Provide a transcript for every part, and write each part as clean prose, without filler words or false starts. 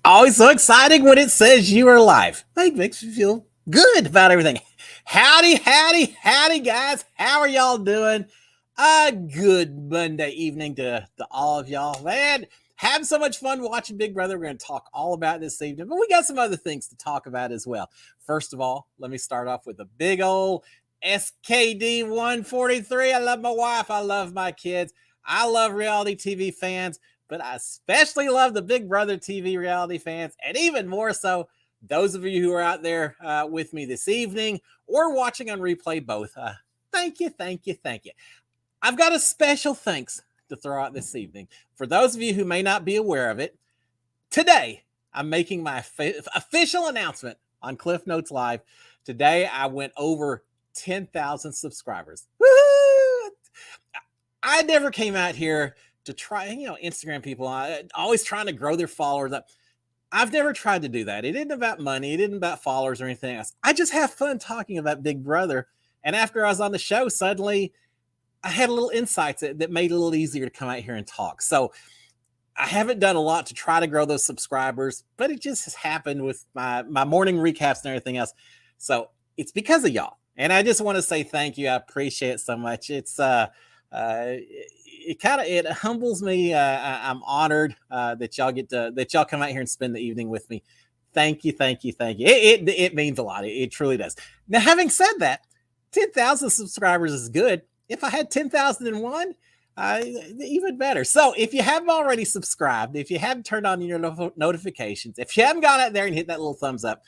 Always so exciting when it says you are live. It makes you feel good about everything. Howdy, guys. How are y'all doing? Good Monday evening to all of y'all. Man, having so much fun watching Big Brother. We're going to talk all about this evening, but we got some other things to talk about as well. First of all, let me start off with a big old SKD 143. I love my wife. I love my kids. I love reality TV fans, but I especially love the Big Brother TV reality fans, and even more so, those of you who are out there with me this evening or watching on replay both. Thank you. I've got a special thanks to throw out this evening. For those of you who may not be aware of it, today I'm making my official announcement on Cliff Notes Live. Today I went over 10,000 subscribers. Woo-hoo! I never came out here to try, Instagram people, always trying to grow their followers up. I've never tried to do that. It isn't about money. It isn't about followers or anything else. I just have fun talking about Big Brother. And after I was on the show, suddenly I had a little insights that made it a little easier to come out here and talk. So I haven't done a lot to try to grow those subscribers, but it just has happened with my morning recaps and everything else. So it's because of y'all. And I just want to say thank you. I appreciate it so much. It's it humbles me. I'm honored that y'all come out here and spend the evening with me. Thank you. It means a lot. It truly does. Now, having said that, 10,000 subscribers is good. If I had 10,001, even better. So if you haven't already subscribed, if you haven't turned on your notifications, if you haven't gone out there and hit that little thumbs up,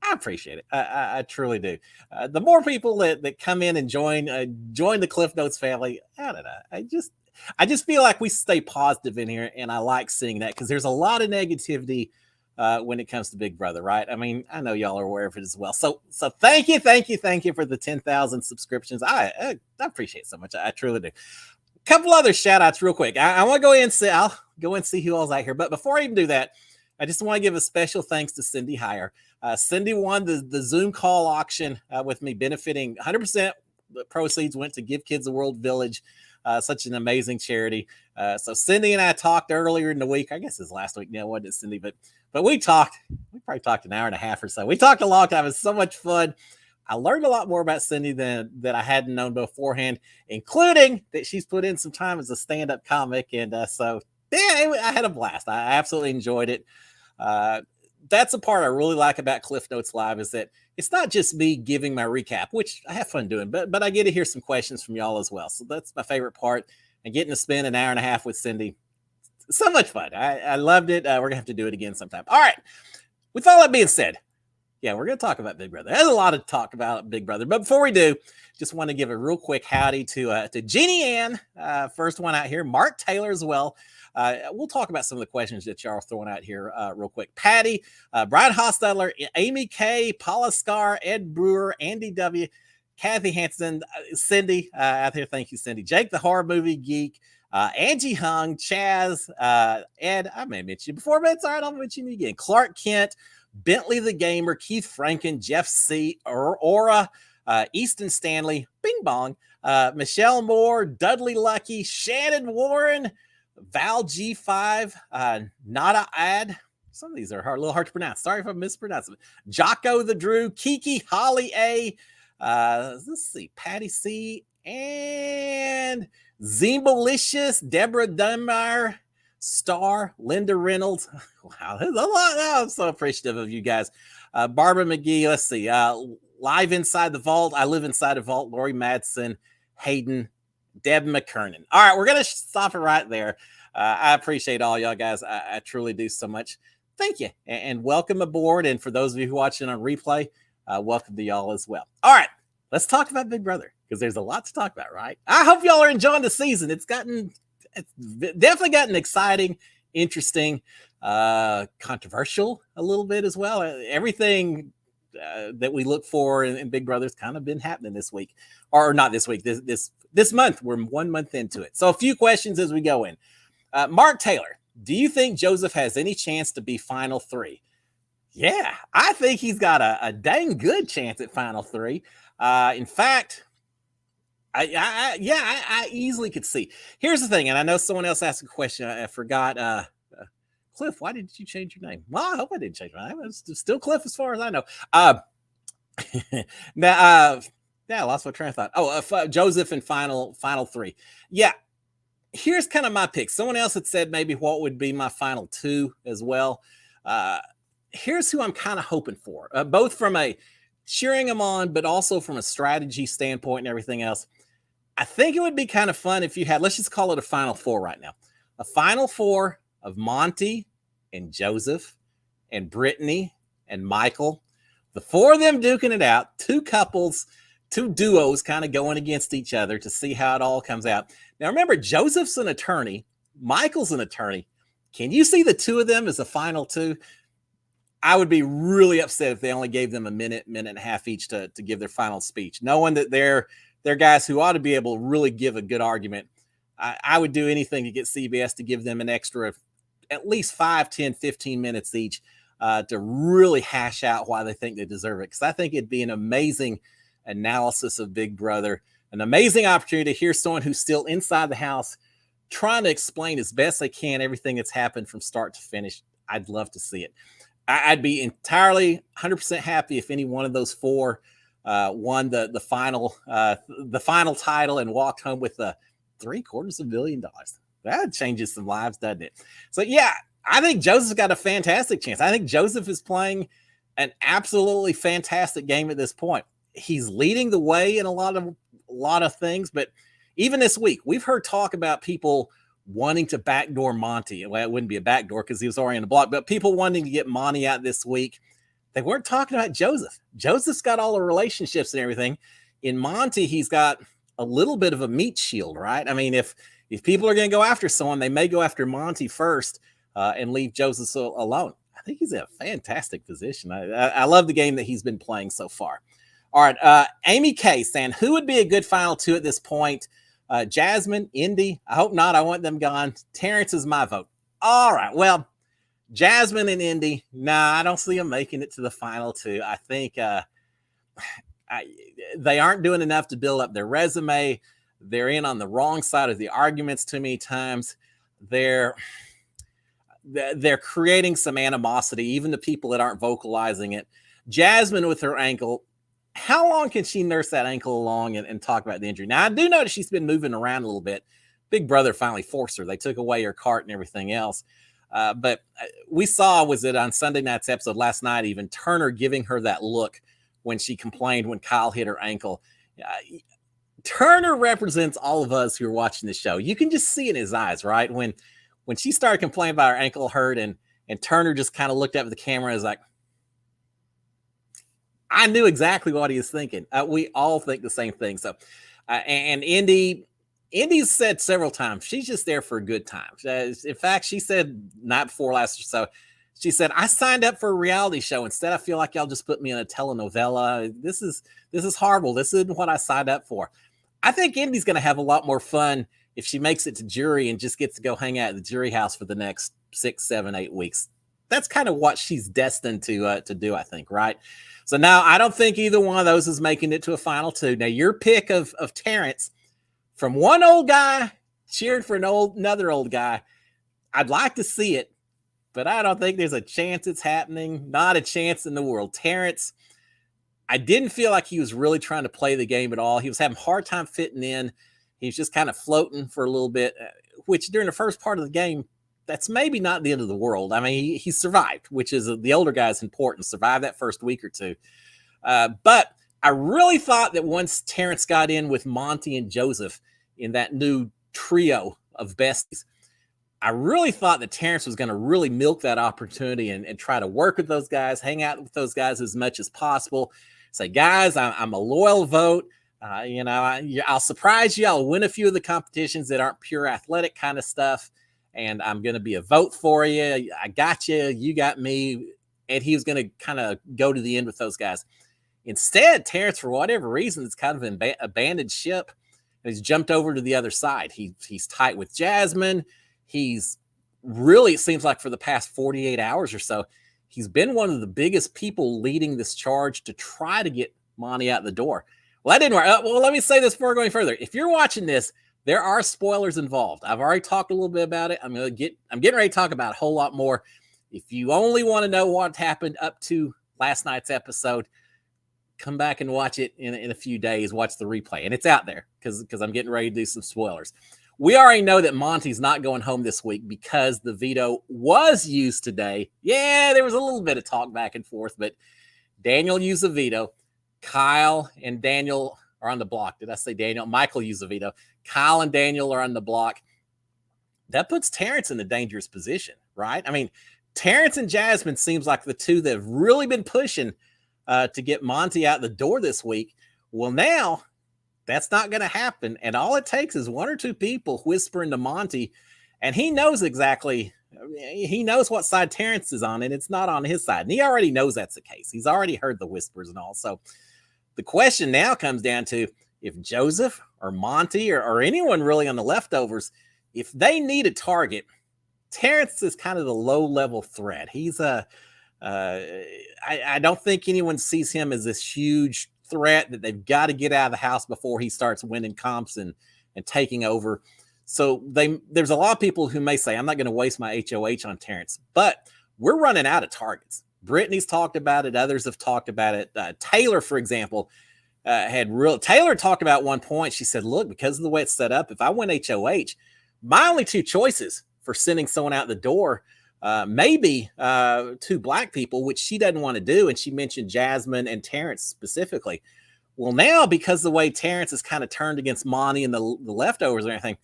I appreciate it. I truly do. The more people that come in and join the Cliff Notes family, I don't know. I just feel like we stay positive in here, and I like seeing that because there's a lot of negativity when it comes to Big Brother, right? I mean, I know y'all are aware of it as well. So thank you for the 10,000 subscriptions. I appreciate it so much. I truly do. A couple other shout outs real quick. I want to go in and see. I'll go and see who all's out here. But before I even do that, I just want to give a special thanks to Cindy Heyer. Cindy won the Zoom call auction with me, benefiting 100%. The proceeds went to Give Kids a World Village, such an amazing charity. So Cindy and I talked earlier in the week. I guess it's last week now, wasn't it, Cindy? But we talked. We probably talked an hour and a half or so. We talked a long time. It was so much fun. I learned a lot more about Cindy than I hadn't known beforehand, including that she's put in some time as a stand-up comic. And so, yeah, I had a blast. I absolutely enjoyed it. That's the part I really like about Cliff Notes Live is that it's not just me giving my recap, which I have fun doing, but I get to hear some questions from y'all as well. So that's my favorite part. And getting to spend an hour and a half with Cindy, so much fun. I loved it. We're going to have to do it again sometime. All right. With all that being said, yeah, we're going to talk about Big Brother. There's a lot to talk about Big Brother. But before we do, just want to give a real quick howdy to Jeannie Ann, first one out here, Mark Taylor as well. We'll talk about some of the questions that y'all are throwing out here real quick. Patty, Brian Hostetler, Amy K, Paula Scar, Ed Brewer, Andy W, Kathy Hansen, Cindy out here. Thank you, Cindy. Jake, the horror movie geek, Angie Hung, Chaz, Ed, I may mention you before, but it's all right. I'll mention you again. Clark Kent, Bentley the Gamer, Keith Franken, Jeff C, Aura, Easton Stanley, Bing Bong, Michelle Moore, Dudley Lucky, Shannon Warren, Val G5, Nada Ad. Some of these are a little hard to pronounce. Sorry if I mispronounce them. Jocko the Drew, Kiki, Holly A. Let's see, Patty C, and Zimbalicious, Deborah Dunmire, Star, Linda Reynolds. Wow, there's a lot. I'm so appreciative of you guys. Barbara McGee, let's see. Live Inside the Vault, I Live Inside the Vault, Lori Madsen, Hayden, Deb McKernan. All right, we're going to stop it right there. I appreciate all y'all guys. I truly do so much. Thank you, and welcome aboard. And for those of you who are watching on replay, welcome to y'all as well. All right, let's talk about Big Brother because there's a lot to talk about, right? I hope y'all are enjoying the season. It's definitely gotten exciting, interesting, controversial a little bit as well. Everything that we look for in Big Brother's kind of been happening this week, or not this week, this month. We're 1 month into it. So a few questions as we go in. Mark Taylor, do you think Joseph has any chance to be Final 3? Yeah, I think he's got a dang good chance at Final 3. In fact, I easily could see. Here's the thing, and I know someone else asked a question. I forgot. Cliff, why did you change your name? Well, I hope I didn't change my name. It's still Cliff as far as I know. Now, yeah, I lost my train of thought. Oh, Joseph and final three. Yeah, here's kind of my pick. Someone else had said maybe what would be my final two as well. Here's who I'm kind of hoping for, both from a cheering them on, but also from a strategy standpoint and everything else. I think it would be kind of fun if you had, let's just call it a final four right now, a final four of Monty and Joseph and Brittany and Michael, the four of them duking it out, two couples, two duos kind of going against each other to see how it all comes out. Now, remember, Joseph's an attorney. Michael's an attorney. Can you see the two of them as a final two? I would be really upset if they only gave them a minute and a half each to give their final speech, knowing that they're guys who ought to be able to really give a good argument. I would do anything to get CBS to give them an extra at least 5, 10, 15 minutes each to really hash out why they think they deserve it. Because I think it'd be an amazing analysis of Big Brother, an amazing opportunity to hear someone who's still inside the house trying to explain as best they can everything that's happened from start to finish. I'd love to see it. I'd be entirely 100% happy if any one of those four won the final title and walked home with $750 million. That changes some lives, doesn't it? So yeah, I think Joseph's got a fantastic chance. I think Joseph is playing an absolutely fantastic game at this point. He's leading the way in a lot of things, but even this week, we've heard talk about people wanting to backdoor Monty. Well, it wouldn't be a backdoor because he was already in the block, but people wanting to get Monty out this week. They weren't talking about Joseph. Joseph's got all the relationships and everything. In Monty, he's got a little bit of a meat shield, right? I mean, if people are going to go after someone, they may go after Monty first and leave Joseph alone. I think he's in a fantastic position. I love the game that he's been playing so far. All right, Amy K saying, who would be a good final two at this point? Jasmine, Indy, I hope not. I want them gone. Terrence is my vote. All right, well, Jasmine and Indy, nah, I don't see them making it to the final two. I think they aren't doing enough to build up their resume. They're in on the wrong side of the arguments too many times. They're creating some animosity, even to people that aren't vocalizing it. Jasmine with her ankle, how long can she nurse that ankle along and talk about the injury? Now, I do notice she's been moving around a little bit. Big Brother finally forced her. They took away her cart and everything else. But we saw, was it on Sunday night's episode last night, even Turner giving her that look when she complained when Kyle hit her ankle. Turner represents all of us who are watching the show. You can just see in his eyes, right? When she started complaining about her ankle hurt and Turner just kind of looked up at the camera and was like, I knew exactly what he was thinking. We all think the same thing. So, and Indy's said several times, she's just there for a good time. In fact, she said night before last or so, she said, I signed up for a reality show. Instead, I feel like y'all just put me in a telenovela. This is horrible. This isn't what I signed up for. I think Indy's going to have a lot more fun if she makes it to jury and just gets to go hang out at the jury house for the next 6, 7, 8 weeks. That's kind of what she's destined to do, I think, right? So now I don't think either one of those is making it to a final two. Now, your pick of Terrence, from one old guy cheered for another old guy, I'd like to see it, but I don't think there's a chance it's happening. Not a chance in the world. Terrence, I didn't feel like he was really trying to play the game at all. He was having a hard time fitting in. He was just kind of floating for a little bit, which during the first part of the game, that's maybe not the end of the world. I mean, he survived, which is the older guy's important. Survive that first week or two. But I really thought that once Terrence got in with Monty and Joseph in that new trio of besties, I really thought that Terrence was going to really milk that opportunity and try to work with those guys, hang out with those guys as much as possible. Say, guys, I'm a loyal vote. I'll surprise you. I'll win a few of the competitions that aren't pure athletic kind of stuff. And I'm going to be a vote for you. I got you. You got me. And he was going to kind of go to the end with those guys. Instead, Terrence, for whatever reason, it's kind of abandoned ship. And he's jumped over to the other side. He's tight with Jasmine. He's really, it seems like for the past 48 hours or so, he's been one of the biggest people leading this charge to try to get Monty out the door. Well, that didn't work. Well, let me say this before going further. If you're watching this, there are spoilers involved. I've already talked a little bit about it. I'm getting ready to talk about a whole lot more. If you only want to know what happened up to last night's episode, come back and watch it in a few days. Watch the replay, and it's out there because I'm getting ready to do some spoilers. We already know that Monty's not going home this week because the veto was used today. Yeah, there was a little bit of talk back and forth, but Daniel used the veto. Kyle and Daniel are on the block. Did I say Daniel? Michael used the veto. Kyle and Daniel are on the block. That puts Terrence in a dangerous position, right? I mean, Terrence and Jasmine seems like the two that have really been pushing to get Monty out the door this week. Well, now that's not going to happen. And all it takes is one or two people whispering to Monty, and he knows what side Terrence is on, and it's not on his side. And he already knows that's the case. He's already heard the whispers and all. So the question now comes down to if Joseph or Monty or anyone really on the leftovers, if they need a target, Terrence is kind of the low-level threat. He's I don't think anyone sees him as this huge threat that they've got to get out of the house before he starts winning comps and taking over. So there's a lot of people who may say, I'm not going to waste my HOH on Terrence, but we're running out of targets. Brittany's talked about it. Others have talked about it. Taylor, for example, Taylor talked about at one point. She said, look, because of the way it's set up, if I win HOH, my only two choices for sending someone out the door, maybe two black people, which she doesn't want to do. And she mentioned Jasmine and Terrence specifically. Well, now, because the way Terrence is kind of turned against Monty and the leftovers and everything,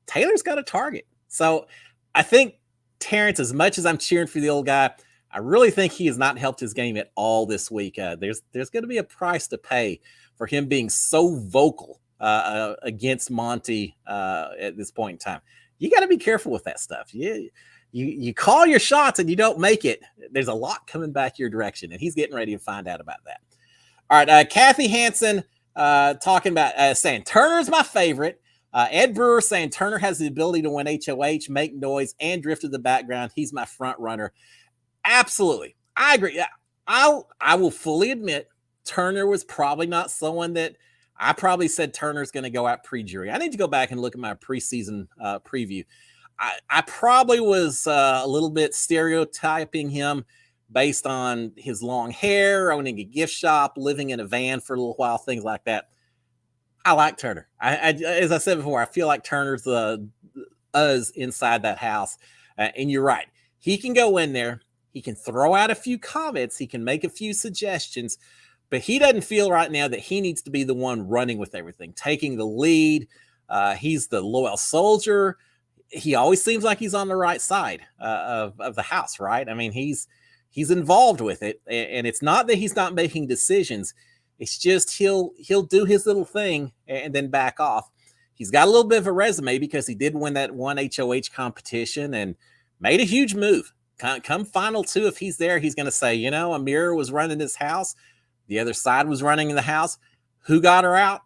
Taylor's got a target. So I think Terrence, as much as I'm cheering for the old guy, I really think he has not helped his game at all this week. There's going to be a price to pay for him being so vocal against Monty at this point in time. You got to be careful with that stuff. You call your shots and you don't make it. There's a lot coming back your direction, and he's getting ready to find out about that. All right, Kathy Hansen talking about saying Turner's my favorite. Ed Brewer saying Turner has the ability to win HOH, make noise, and drift to the background. He's my front runner. Absolutely. I agree. I will fully admit Turner was probably not someone that I probably said Turner's going to go out pre-jury. I need to go back and look at my preseason preview. I probably was a little bit stereotyping him based on his long hair, owning a gift shop, living in a van for a little while, things like that. I like Turner. As I said before, I feel like Turner's the us inside that house. And you're right. He can go in there. He can throw out a few comments. He can make a few suggestions. But he doesn't feel right now that he needs to be the one running with everything, taking the lead. He's the loyal soldier. He always seems like he's on the right side of the house, right? I mean, he's involved with it. And it's not that he's not making decisions. It's just he'll do his little thing and then back off. He's got a little bit of a resume because he did win that one HOH competition and made a huge move. Come final two, if he's there, he's going to say, Amira was running this house. The other side was running in the house. Who got her out?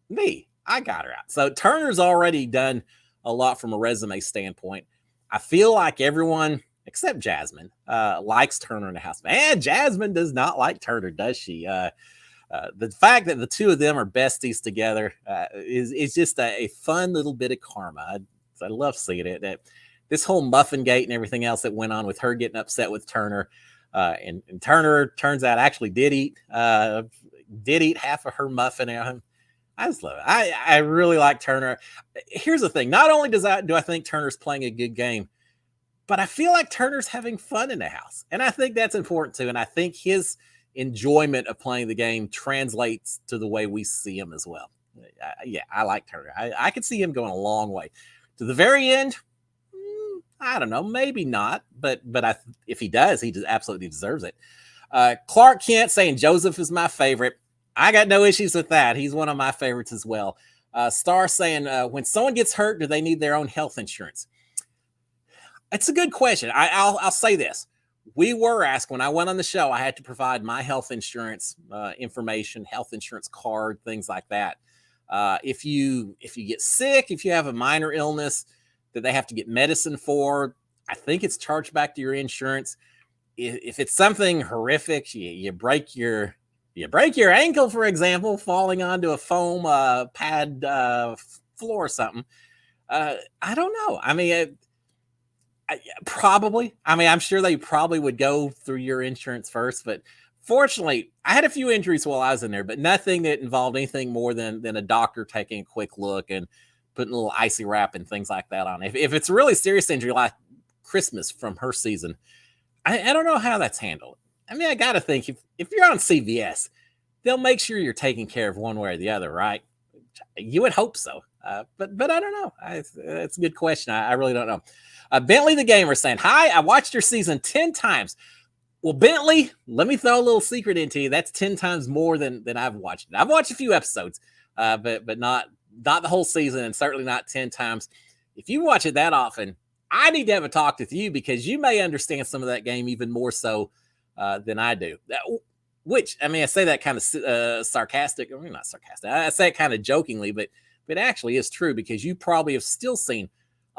Me. I got her out. So Turner's already done a lot from a resume standpoint. I feel like everyone, except Jasmine, likes Turner in the house. Man, Jasmine does not like Turner, does she? The fact that the two of them are besties together is just a fun little bit of karma. I love seeing it. This whole muffin gate and everything else that went on with her getting upset with Turner, and Turner turns out actually did eat half of her muffin. I just love it. I really like Turner. Here's the thing: not only do I think Turner's playing a good game, but I feel like Turner's having fun in the house, and I think that's important too. And I think his enjoyment of playing the game translates to the way we see him as well. I like Turner. I could see him going a long way to the very end. I don't know, maybe not, but if he does, he absolutely deserves it. Clark Kent saying Joseph is my favorite. I got no issues with that. He's one of my favorites as well. Star saying when someone gets hurt, do they need their own health insurance? It's a good question. I'll say this. We were asked when I went on the show, I had to provide my health insurance information, health insurance card, things like that. If you get sick, if you have a minor illness that they have to get medicine for, I think it's charged back to your insurance. If it's something horrific, you break your ankle, for example, falling onto a foam pad floor or something. I don't know. I mean, probably. I mean, I'm sure they probably would go through your insurance first, but fortunately, I had a few injuries while I was in there, but nothing that involved anything more than a doctor taking a quick look and putting a little icy wrap and things like that on. If it's a really serious injury like Christmas from her season, I don't know how that's handled. I mean, I got to think if you're on CVS, they'll make sure you're taken care of one way or the other, right? You would hope so. But I don't know. It's a good question. I really don't know. Bentley the Gamer saying, hi, I watched your season 10 times. Well, Bentley, let me throw a little secret into you. That's 10 times more than I've watched it. I've watched a few episodes, but not the whole season, and certainly not 10 times. If you watch it that often, I need to have a talk with you because you may understand some of that game even more so than I do. Which, I mean, I say that kind of sarcastic. I mean, not sarcastic. I say it kind of jokingly, but it actually is true because you probably have still seen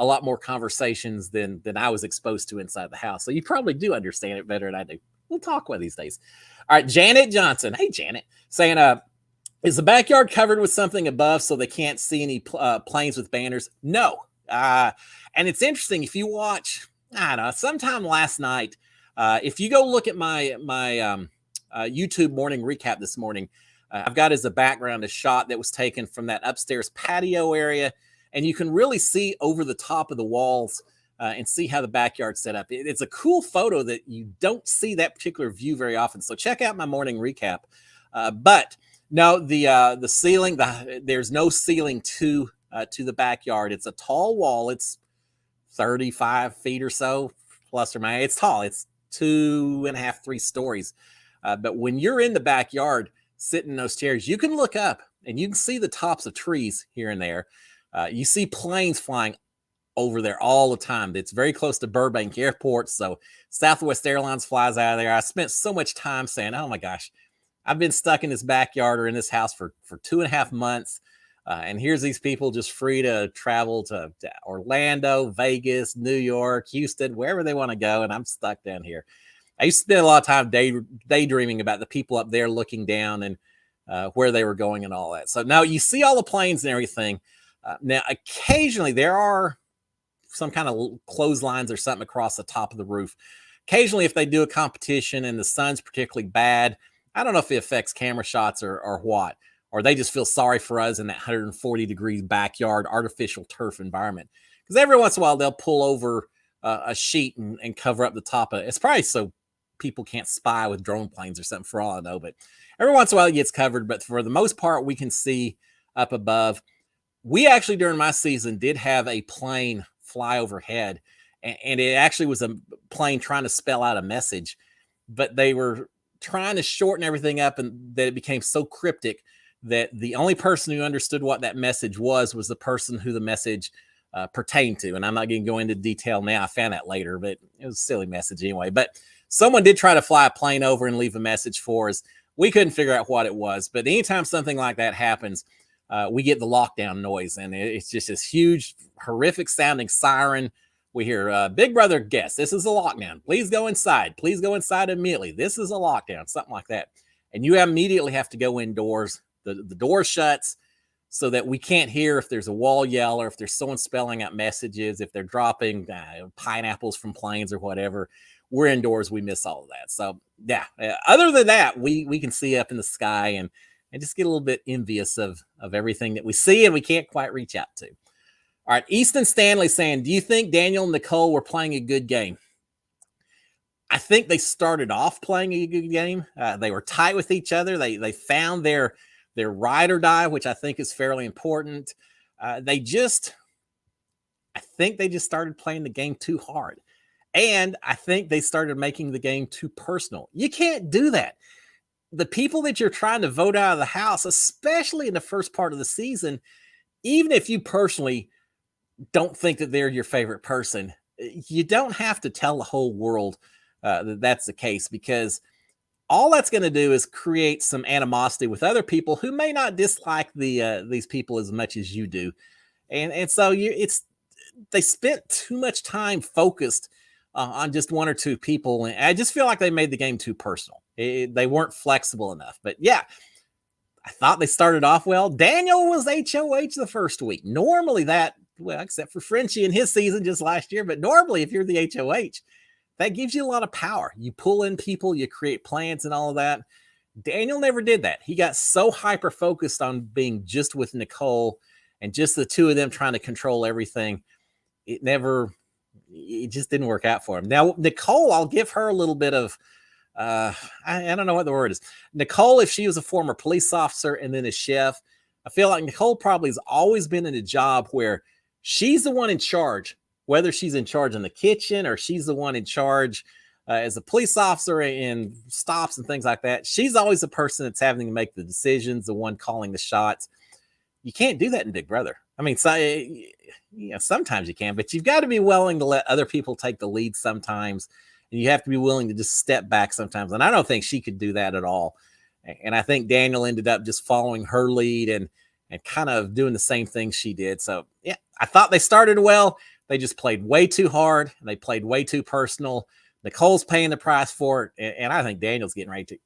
a lot more conversations than I was exposed to inside the house. So you probably do understand it better than I do. We'll talk one of these days. All right, Janet Johnson. Hey, Janet. Saying, is the backyard covered with something above so they can't see any planes with banners? No. And it's interesting. If you watch, I don't know, sometime last night, if you go look at my YouTube morning recap this morning, I've got as a background a shot that was taken from that upstairs patio area. And you can really see over the top of the walls and see how the backyard's set up. It's a cool photo that you don't see that particular view very often. So check out my morning recap. But no, the ceiling, there's no ceiling to the backyard. It's a tall wall. It's 35 feet or so, plus or minus. It's tall. It's 2.5, 3 stories. But when you're in the backyard, sitting in those chairs, you can look up and you can see the tops of trees here and there. You see planes flying over there all the time. It's very close to Burbank Airport, so Southwest Airlines flies out of there. I spent so much time saying, oh my gosh, I've been stuck in this backyard or in this house for 2.5 months, and here's these people just free to travel to Orlando, Vegas, New York, Houston, wherever they want to go, and I'm stuck down here. I used to spend a lot of time daydreaming about the people up there looking down and where they were going and all that. So now you see all the planes and everything. Now, occasionally there are some kind of clotheslines or something across the top of the roof. Occasionally, if they do a competition and the sun's particularly bad, I don't know if it affects camera shots or what, or they just feel sorry for us in that 140 degree backyard artificial turf environment. Because every once in a while they'll pull over a sheet and cover up the top of it. It's probably so people can't spy with drone planes or something, for all I know. But every once in a while it gets covered. But for the most part, we can see up above. We actually, during my season, did have a plane fly overhead, and it actually was a plane trying to spell out a message, but they were trying to shorten everything up, and that it became so cryptic that the only person who understood what that message was the person who the message pertained to. And I'm not going to go into detail now. I found that later, but it was a silly message anyway. But someone did try to fly a plane over and leave a message for us. We couldn't figure out what it was, but anytime something like that happens, we get the lockdown noise, and it's just this huge, horrific sounding siren. We hear, Big Brother guest, this is a lockdown. Please go inside. Please go inside immediately. This is a lockdown, something like that. And you immediately have to go indoors. The door shuts so that we can't hear if there's a wall yell or if there's someone spelling out messages, if they're dropping pineapples from planes or whatever. We're indoors. We miss all of that. So, yeah, other than that, we can see up in the sky and just get a little bit envious of everything that we see and we can't quite reach out to. All right, Easton Stanley saying, do you think Daniel and Nicole were playing a good game? I think they started off playing a good game. They were tight with each other. They found their ride or die, which I think is fairly important. I think they just started playing the game too hard. And I think they started making the game too personal. You can't do that. The people that you're trying to vote out of the house, especially in the first part of the season, even if you personally don't think that they're your favorite person, you don't have to tell the whole world that that's the case, because all that's going to do is create some animosity with other people who may not dislike these people as much as you do. And so they spent too much time focused on just one or two people. And I just feel like they made the game too personal. They weren't flexible enough. But yeah, I thought they started off well. Daniel was HOH the first week. Normally that, well, except for Frenchie in his season just last year, but normally if you're the HOH, that gives you a lot of power. You pull in people, you create plans and all of that. Daniel never did that. He got so hyper focused on being just with Nicole and just the two of them trying to control everything. It just didn't work out for him. Now, Nicole, I'll give her a little bit of, I don't know what the word is. Nicole, if she was a former police officer and then a chef, I feel like Nicole probably has always been in a job where she's the one in charge, whether she's in charge in the kitchen or she's the one in charge as a police officer in stops and things like that. She's always the person that's having to make the decisions, the one calling the shots. You can't do that in Big Brother. I mean, sometimes you can, but you've got to be willing to let other people take the lead sometimes. And you have to be willing to just step back sometimes. And I don't think she could do that at all. And I think Daniel ended up just following her lead and kind of doing the same thing she did. So, yeah, I thought they started well. They just played way too hard. They played way too personal. Nicole's paying the price for it. And I think Daniel's getting ready to.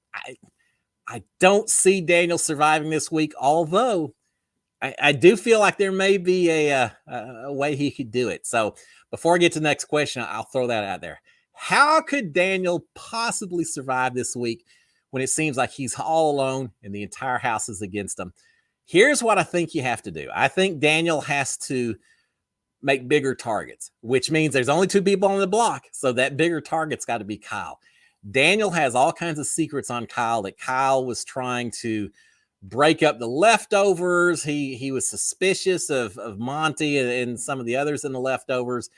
I don't see Daniel surviving this week, although I do feel like there may be a way he could do it. So before I get to the next question, I'll throw that out there. How could Daniel possibly survive this week when it seems like he's all alone and the entire house is against him? Here's what I think you have to do. I think Daniel has to make bigger targets, which means there's only two people on the block. So that bigger target's got to be Kyle. Daniel has all kinds of secrets on Kyle that Kyle was trying to break up the leftovers. He was suspicious of Monty and some of the others in the leftovers.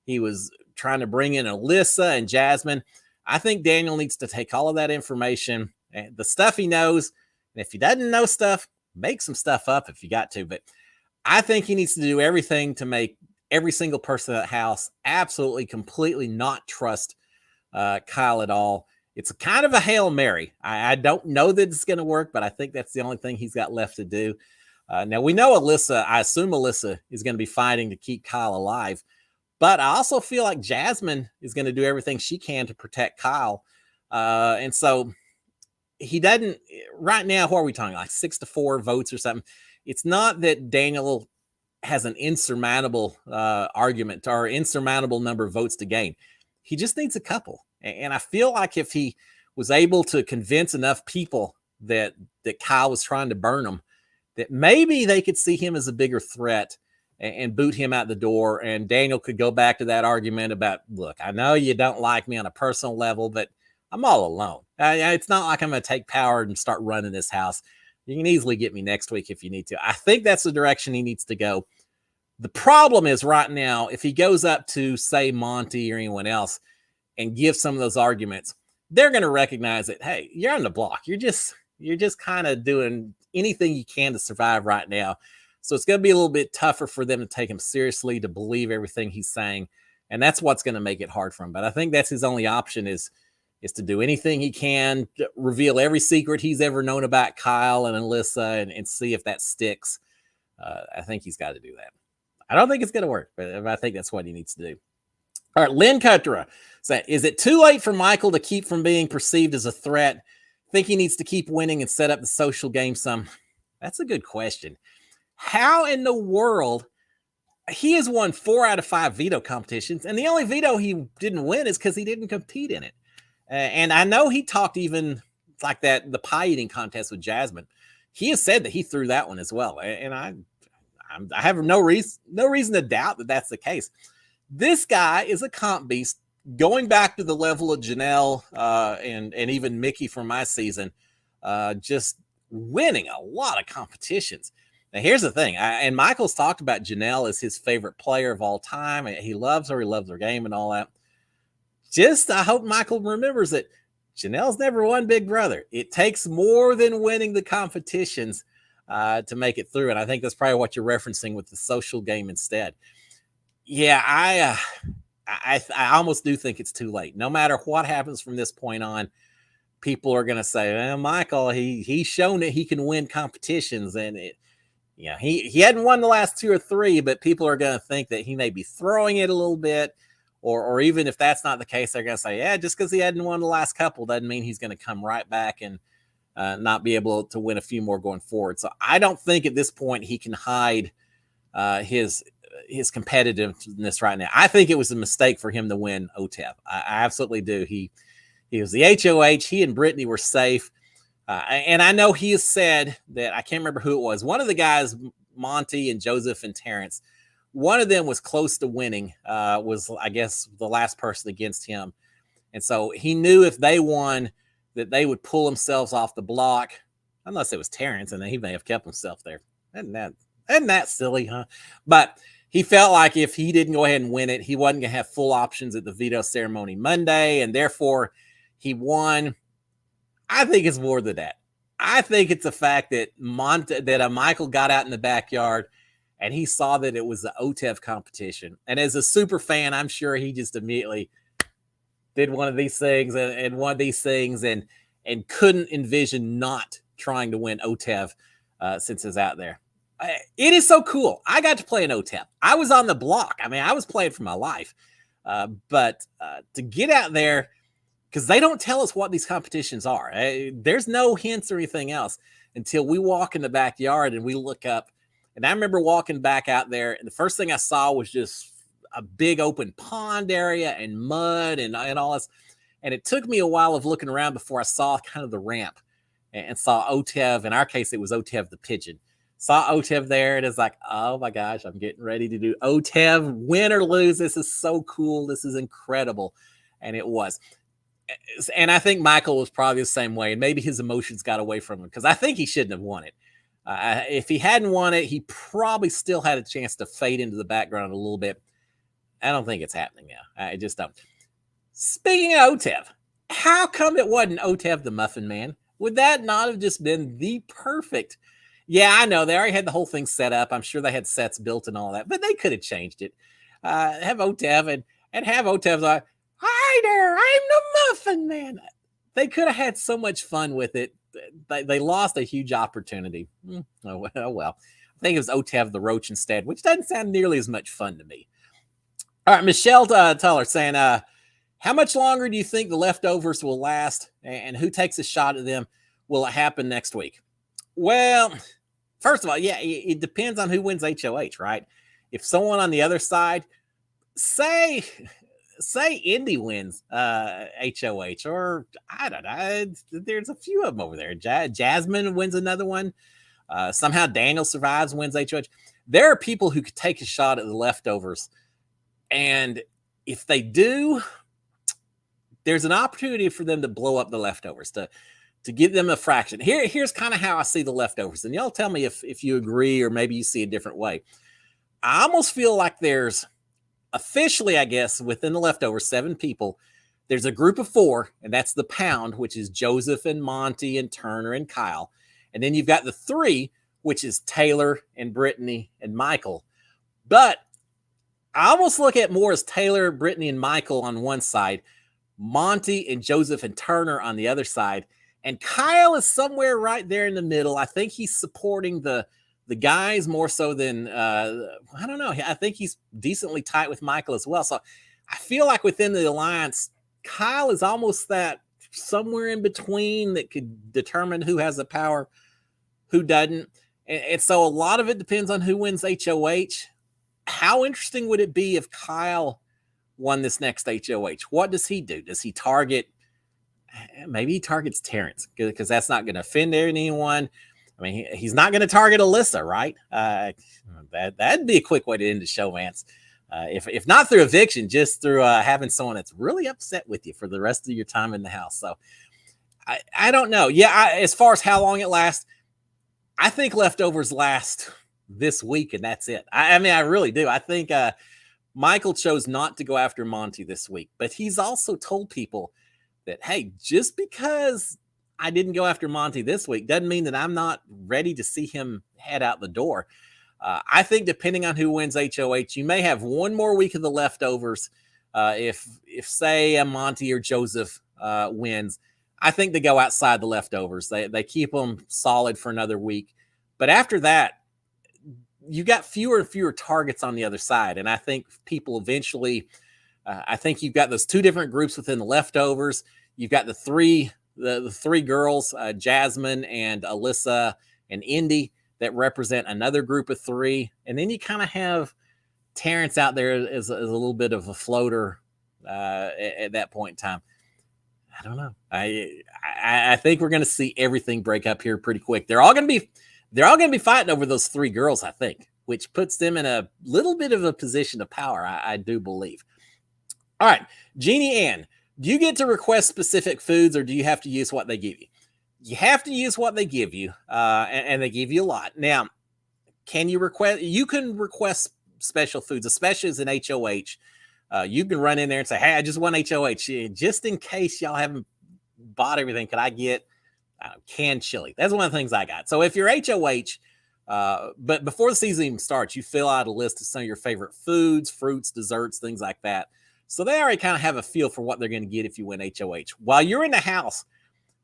He was trying to bring in Alyssa and Jasmine. I think Daniel needs to take all of that information, the stuff he knows. And if he doesn't know stuff, make some stuff up if you got to. But I think he needs to do everything to make every single person in that house absolutely, completely not trust Kyle at all. It's a kind of a Hail Mary. I don't know that it's going to work, but I think that's the only thing he's got left to do. Now, we know Alyssa, I assume Alyssa is going to be fighting to keep Kyle alive. But I also feel like Jasmine is going to do everything she can to protect Kyle. And so he doesn't, right now, what are we talking, like 6-4 votes or something? It's not that Daniel has an insurmountable argument or insurmountable number of votes to gain. He just needs a couple. And I feel like if he was able to convince enough people that Kyle was trying to burn him, that maybe they could see him as a bigger threat and boot him out the door. And Daniel could go back to that argument about, look, I know you don't like me on a personal level, but I'm all alone. It's not like I'm going to take power and start running this house. You can easily get me next week if you need to. I think that's the direction he needs to go. The problem is right now, if he goes up to, say, Monty or anyone else and gives some of those arguments, they're going to recognize that, hey, you're on the block. You're just kind of doing anything you can to survive right now. So it's going to be a little bit tougher for them to take him seriously, to believe everything he's saying. And that's what's going to make it hard for him. But I think that's his only option is to do anything he can, to reveal every secret he's ever known about Kyle and Alyssa and see if that sticks. I think he's got to do that. I don't think it's going to work, but I think that's what he needs to do. All right, Lynn Cutera said, is it too late for Michael to keep from being perceived as a threat? Think he needs to keep winning and set up the social game some? That's a good question. How in the world? He has won 4 out of 5 veto competitions, and the only veto he didn't win is because he didn't compete in it. And I know he talked even like that, the pie eating contest with Jasmine. He has said that he threw that one as well. And I have no reason to doubt that that's the case. This guy is a comp beast, going back to the level of Janelle and even Mickey from my season, just winning a lot of competitions. Now, here's the thing. And Michael's talked about Janelle as his favorite player of all time. He loves her. He loves her game and all that. I hope Michael remembers that Janelle's never won Big Brother. It takes more than winning the competitions to make it through. And I think that's probably what you're referencing with the social game instead. Yeah, I almost do think it's too late. No matter what happens from this point on, people are going to say, well, Michael, he's shown that he can win competitions. And he hadn't won the last 2 or 3, but people are going to think that he may be throwing it a little bit. Or even if that's not the case, they're going to say, yeah, just because he hadn't won the last couple doesn't mean he's going to come right back and not be able to win a few more going forward. So I don't think at this point he can hide his competitiveness right now. I think it was a mistake for him to win Otev. I absolutely do. He was the HOH. He and Brittany were safe. And I know he has said that, I can't remember who it was. One of the guys, Monty and Joseph and Terrence, one of them was close to winning, was, I guess, the last person against him. And so he knew if they won that they would pull themselves off the block, unless it was Terrence, and he may have kept himself there. Isn't that silly, huh? But he felt like if he didn't go ahead and win it, he wasn't going to have full options at the veto ceremony Monday, and therefore he won. I think it's more than that. I think it's the fact that Michael got out in the backyard and he saw that it was the Otev competition. And as a super fan, I'm sure he just immediately did one of these things and couldn't envision not trying to win Otev since it's out there. It is so cool. I got to play an Otev. I was on the block. I mean, I was playing for my life. But to get out there, because they don't tell us what these competitions are. There's no hints or anything else until we walk in the backyard and we look up. And I remember walking back out there, and the first thing I saw was just a big open pond area and mud and all this. And it took me a while of looking around before I saw kind of the ramp and saw Otev. In our case, it was Otev the pigeon. Saw Otev there, and it's like, oh my gosh, I'm getting ready to do Otev, win or lose. This is so cool. This is incredible. And it was. And I think Michael was probably the same way, and maybe his emotions got away from him because I think he shouldn't have won it. If he hadn't won it, he probably still had a chance to fade into the background a little bit. I don't think it's happening now. I just don't. Speaking of Otev, how come it wasn't Otev the Muffin Man? Would that not have just been the perfect? Yeah, I know. They already had the whole thing set up. I'm sure they had sets built and all that, but they could have changed it. Have Otev and have Otev's like, hi there, I'm the Muffin Man. They could have had so much fun with it. They lost a huge opportunity. Oh well. I think it was Otev the Roach instead, which doesn't sound nearly as much fun to me. All right, Michelle Tuller saying, how much longer do you think the leftovers will last, and who takes a shot at them? Will it happen next week? Well, first of all, yeah, it depends on who wins HOH, right? If someone on the other side, say Indy wins HOH, or I don't know, there's a few of them over there. Jasmine wins another one. Somehow Daniel survives, wins HOH. There are people who could take a shot at the leftovers. And if they do, there's an opportunity for them to blow up the leftovers, to give them a fraction. Here's kind of how I see the leftovers. And y'all tell me if you agree or maybe you see a different way. I almost feel like there's officially, I guess, within the leftovers, 7 people. There's a group of 4, and that's the Pound, which is Joseph and Monty and Turner and Kyle. And then you've got the 3, which is Taylor and Brittany and Michael. But I almost look at more as Taylor, Brittany, and Michael on one side, Monty and Joseph and Turner on the other side. And Kyle is somewhere right there in the middle. I think he's supporting the guys more so than, I don't know. I think he's decently tight with Michael as well. So I feel like within the alliance, Kyle is almost that somewhere in between that could determine who has the power, who doesn't. And so a lot of it depends on who wins HOH. How interesting would it be if Kyle won this next HOH? What does he do? Does he target? Maybe he targets Terrence because that's not going to offend anyone. I mean, he's not going to target Alyssa, right? That'd be a quick way to end the Showmance. If not through eviction, just through having someone that's really upset with you for the rest of your time in the house. So I don't know. Yeah, as far as how long it lasts, I think leftovers last this week, and that's it. I mean, I really do. I think Michael chose not to go after Monty this week, but he's also told people that, hey, just because I didn't go after Monty this week doesn't mean that I'm not ready to see him head out the door. I think depending on who wins HOH, you may have one more week of the leftovers. If say Monty or Joseph wins, I think they go outside the leftovers. They keep them solid for another week. But after that, you got fewer and fewer targets on the other side. And I think people eventually, I think you've got those 2 different groups within the leftovers. You've got the 3 the three girls, Jasmine and Alyssa and Indy, that represent another group of three. And then you kind of have Terrence out there as a little bit of a floater at that point in time. I don't know. I think we're going to see everything break up here pretty quick. They're all going to be fighting over those three girls, I think, which puts them in a little bit of a position of power, I do believe. All right, Jeannie Ann, do you get to request specific foods, or do you have to use what they give you? You have to use what they give you, and they give you a lot. Now, can you request? You can request special foods, especially as an HOH. You can run in there and say, hey, I just want HOH. Just in case y'all haven't bought everything, could I get canned chili? That's one of the things I got. So if you're HOH, but before the season even starts, you fill out a list of some of your favorite foods, fruits, desserts, things like that. So they already kind of have a feel for what they're going to get if you win HOH. While you're in the house,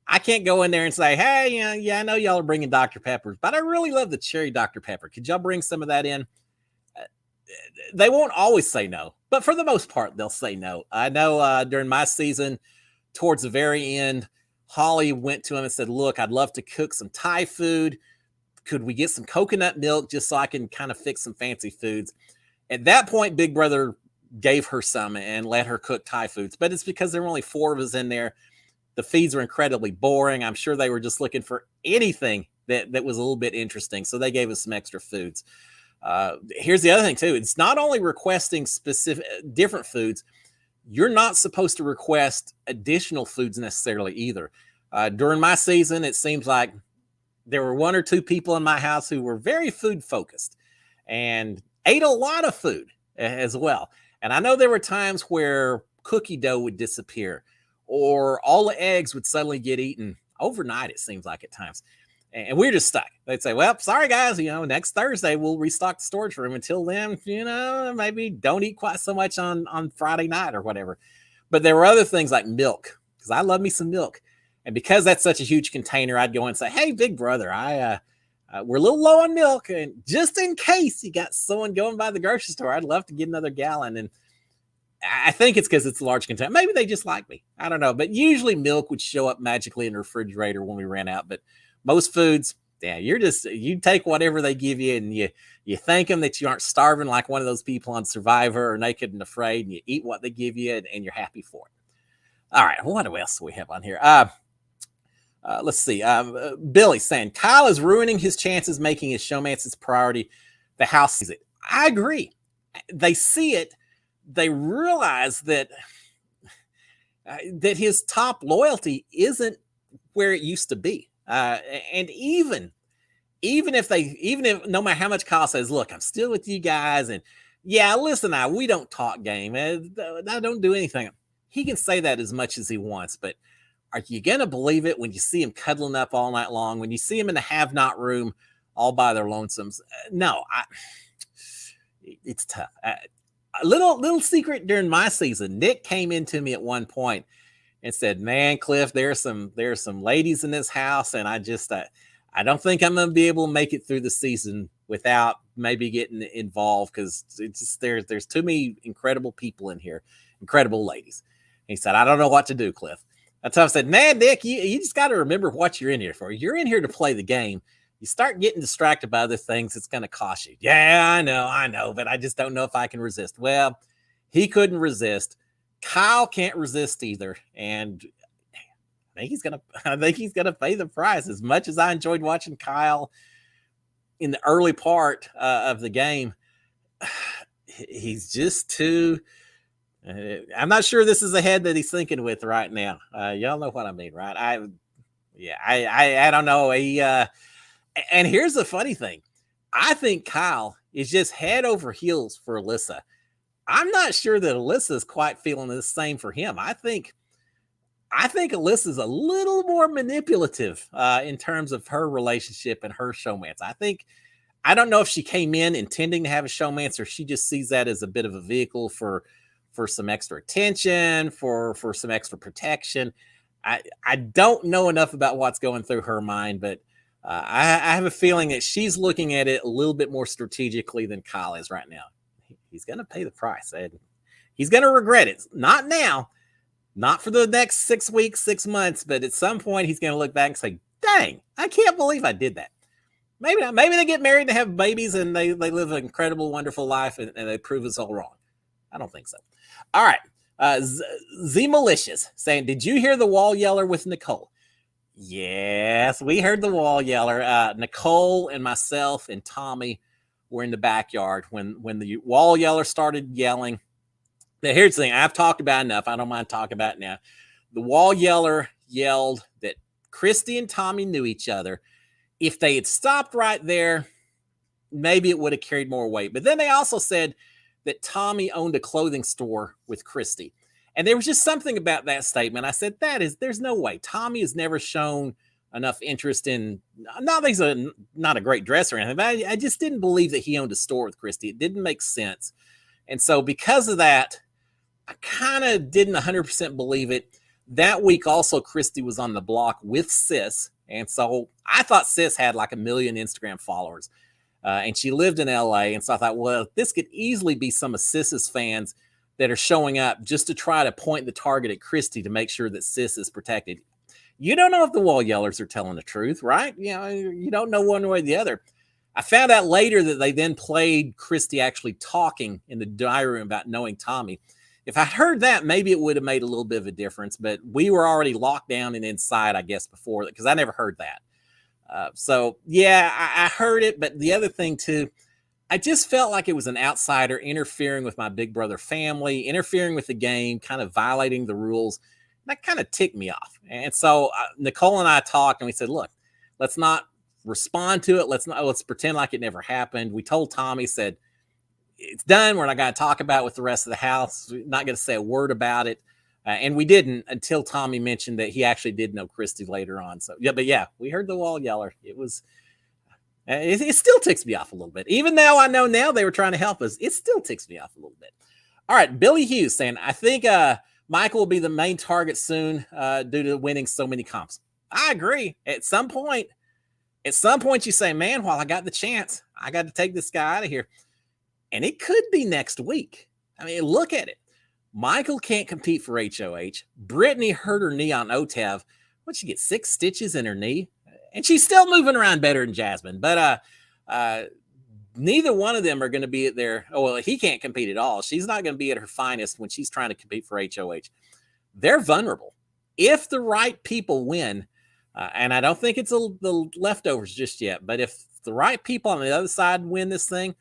I can't go in there and say, hey, yeah, I know y'all are bringing Dr. Peppers, but I really love the cherry Dr. Pepper. Could y'all bring some of that in? They won't always say no, but for the most part, they'll say no. I know during my season, towards the very end, Holly went to him and said, look, I'd love to cook some Thai food. Could we get some coconut milk just so I can kind of fix some fancy foods? At that point, Big Brother gave her some and let her cook Thai foods, but it's because there were only 4 of us in there. The feeds were incredibly boring. I'm sure they were just looking for anything that was a little bit interesting. So they gave us some extra foods. Here's the other thing too. It's not only requesting specific different foods. You're not supposed to request additional foods necessarily either. During my season, it seems like there were 1 or 2 people in my house who were very food focused and ate a lot of food as well. And I know there were times where cookie dough would disappear or all the eggs would suddenly get eaten overnight, it seems like at times. And we're just stuck. They'd say, well, sorry, guys, next Thursday we'll restock the storage room. Until then, maybe don't eat quite so much on Friday night or whatever. But there were other things like milk, because I love me some milk. And because that's such a huge container, I'd go and say, hey, Big Brother, we're a little low on milk. And just in case you got someone going by the grocery store, I'd love to get another gallon. And I think it's because it's a large container. Maybe they just like me. I don't know. But usually milk would show up magically in the refrigerator when we ran out. But most foods, yeah, you take whatever they give you and you thank them that you aren't starving like one of those people on Survivor or Naked and Afraid, and you eat what they give you and you're happy for it. All right, what else do we have on here? Let's see. Billy saying, Kyle is ruining his chances making his showmances priority. The house sees it. I agree. They see it. They realize that his top loyalty isn't where it used to be. And even if no matter how much Kyle says, look, I'm still with you guys, and yeah, listen, we don't talk game. I don't do anything. He can say that as much as he wants, but are you going to believe it when you see him cuddling up all night long, when you see him in the have-not room all by their lonesomes? No, it's tough. A little secret during my season, Nick came into me at one point and said, man, Cliff, there's some ladies in this house, and I don't think I'm going to be able to make it through the season without maybe getting involved, because it's just there's too many incredible people in here, incredible ladies. And he said, I don't know what to do, Cliff. That's how I said, man, Nick, you just got to remember what you're in here for. You're in here to play the game. You start getting distracted by other things, it's going to cost you. Yeah, I know, but I just don't know if I can resist. Well, he couldn't resist. Kyle can't resist either. And I think he's gonna pay the price. As much as I enjoyed watching Kyle in the early part of the game, he's just too. I'm not sure this is the head that he's thinking with right now. Y'all know what I mean, right? I don't know. And here's the funny thing. I think Kyle is just head over heels for Alyssa. I'm not sure that Alyssa's quite feeling the same for him. I think Alyssa's a little more manipulative in terms of her relationship and her showmance. I don't know if she came in intending to have a showmance, or she just sees that as a bit of a vehicle for some extra attention, for some extra protection. I don't know enough about what's going through her mind, but I have a feeling that she's looking at it a little bit more strategically than Kyle is right now. He's going to pay the price, and he's going to regret it. Not now, Not for the next 6 weeks, 6 months, but at some point he's going to look back and say, dang, I can't believe I did that. Maybe not. Maybe they get married and have babies and they live an incredible, wonderful life and they prove us all wrong. I don't think so. All right. Z Malicious saying, did you hear the wall yeller with Nicole? Yes, we heard the wall yeller. Nicole and myself and Tommy were in the backyard when the wall yeller started yelling. Now, here's the thing. I've talked about enough. I don't mind talking about it now. The wall yeller yelled that Christy and Tommy knew each other. If they had stopped right there, maybe it would have carried more weight. But then they also said that Tommy owned a clothing store with Christy. And there was just something about that statement. I said, there's no way. Tommy has never shown enough interest in, not that he's not a great dresser or anything, but I just didn't believe that he owned a store with Christy. It didn't make sense. And so because of that, I kind of didn't 100% believe it. That week also, Christy was on the block with Sis. And so I thought Sis had like 1 million Instagram followers. And she lived in LA. And so I thought, well, this could easily be some of Sis's fans that are showing up just to try to point the target at Christy to make sure that Sis is protected. You don't know if the wall yellers are telling the truth, right? You know, you don't know one way or the other. I found out later that they then played Christy actually talking in the diary room about knowing Tommy. If I heard that, maybe it would have made a little bit of a difference, but we were already locked down and inside, I guess, before that, because I never heard that. So, yeah, I heard it, but the other thing, too, I just felt like it was an outsider interfering with my Big Brother family, interfering with the game, kind of violating the rules. That kind of ticked me off. And so Nicole and I talked, and we said, look, let's not respond to it. Let's pretend like it never happened. We told Tommy, said, it's done. We're not going to talk about it with the rest of the house. We're not going to say a word about it. And we didn't until Tommy mentioned that he actually did know Christy later on. So, yeah, but yeah, we heard the wall yeller. It was, it still ticks me off a little bit. Even though I know now they were trying to help us, it still ticks me off a little bit. All right, Billy Hughes saying, I think Michael will be the main target soon due to winning so many comps. I agree. At some point you say, man, while I got the chance, I got to take this guy out of here. And it could be next week. I mean, look at it. Michael can't compete for HOH. Brittany hurt her knee on Otev. What'd she get, 6 stitches in her knee? And she's still moving around better than Jasmine. But neither one of them are going to be at their, he can't compete at all. She's not going to be at her finest when she's trying to compete for HOH. They're vulnerable. If the right people win, and I don't think it's the leftovers just yet, but if the right people on the other side win this thing,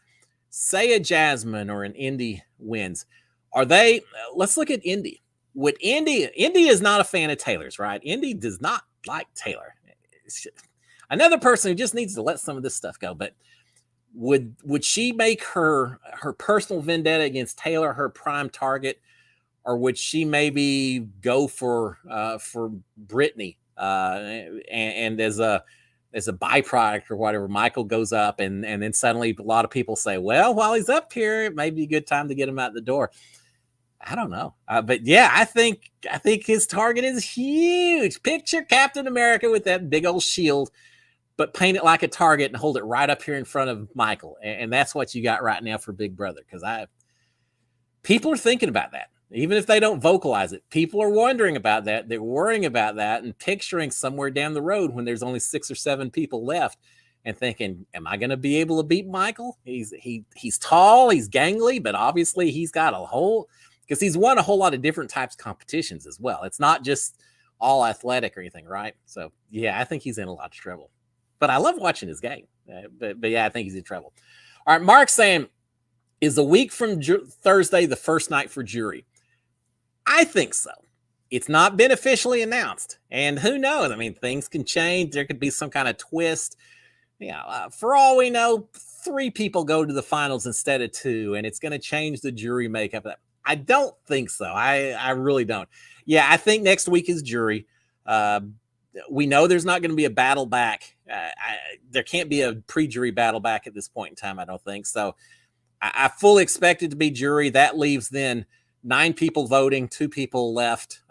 say a Jasmine or an Indy wins, are they, let's look at Indy. Would Indy is not a fan of Taylor's, right? Indy does not like Taylor. Another person who just needs to let some of this stuff go, but would she make her personal vendetta against Taylor her prime target, or would she maybe go for Brittany and as a byproduct or whatever, Michael goes up and then suddenly a lot of people say, well, while he's up here, it may be a good time to get him out the door. I don't know. But yeah, I think his target is huge. Picture Captain America with that big old shield, but paint it like a target and hold it right up here in front of Michael. And that's what you got right now for Big Brother. Because people are thinking about that. Even if they don't vocalize it, people are wondering about that. They're worrying about that and picturing somewhere down the road when there's only 6 or 7 people left and thinking, am I going to be able to beat Michael? He's tall, he's gangly, but obviously he's got because he's won a whole lot of different types of competitions as well. It's not just all athletic or anything, right? So, yeah, I think he's in a lot of trouble. But I love watching his game. But yeah, I think he's in trouble. All right, Mark's saying, is a week from Thursday the first night for jury? I think so. It's not been officially announced. And who knows? I mean, things can change. There could be some kind of twist. Yeah, for all we know, 3 people go to the finals instead of 2, and it's going to change the jury makeup. I don't think so. I really don't. Yeah, I think next week is jury. We know there's not going to be a battle back. There can't be a pre-jury battle back at this point in time, I don't think. So I fully expect it to be jury. That leaves then 9 people voting, 2 people left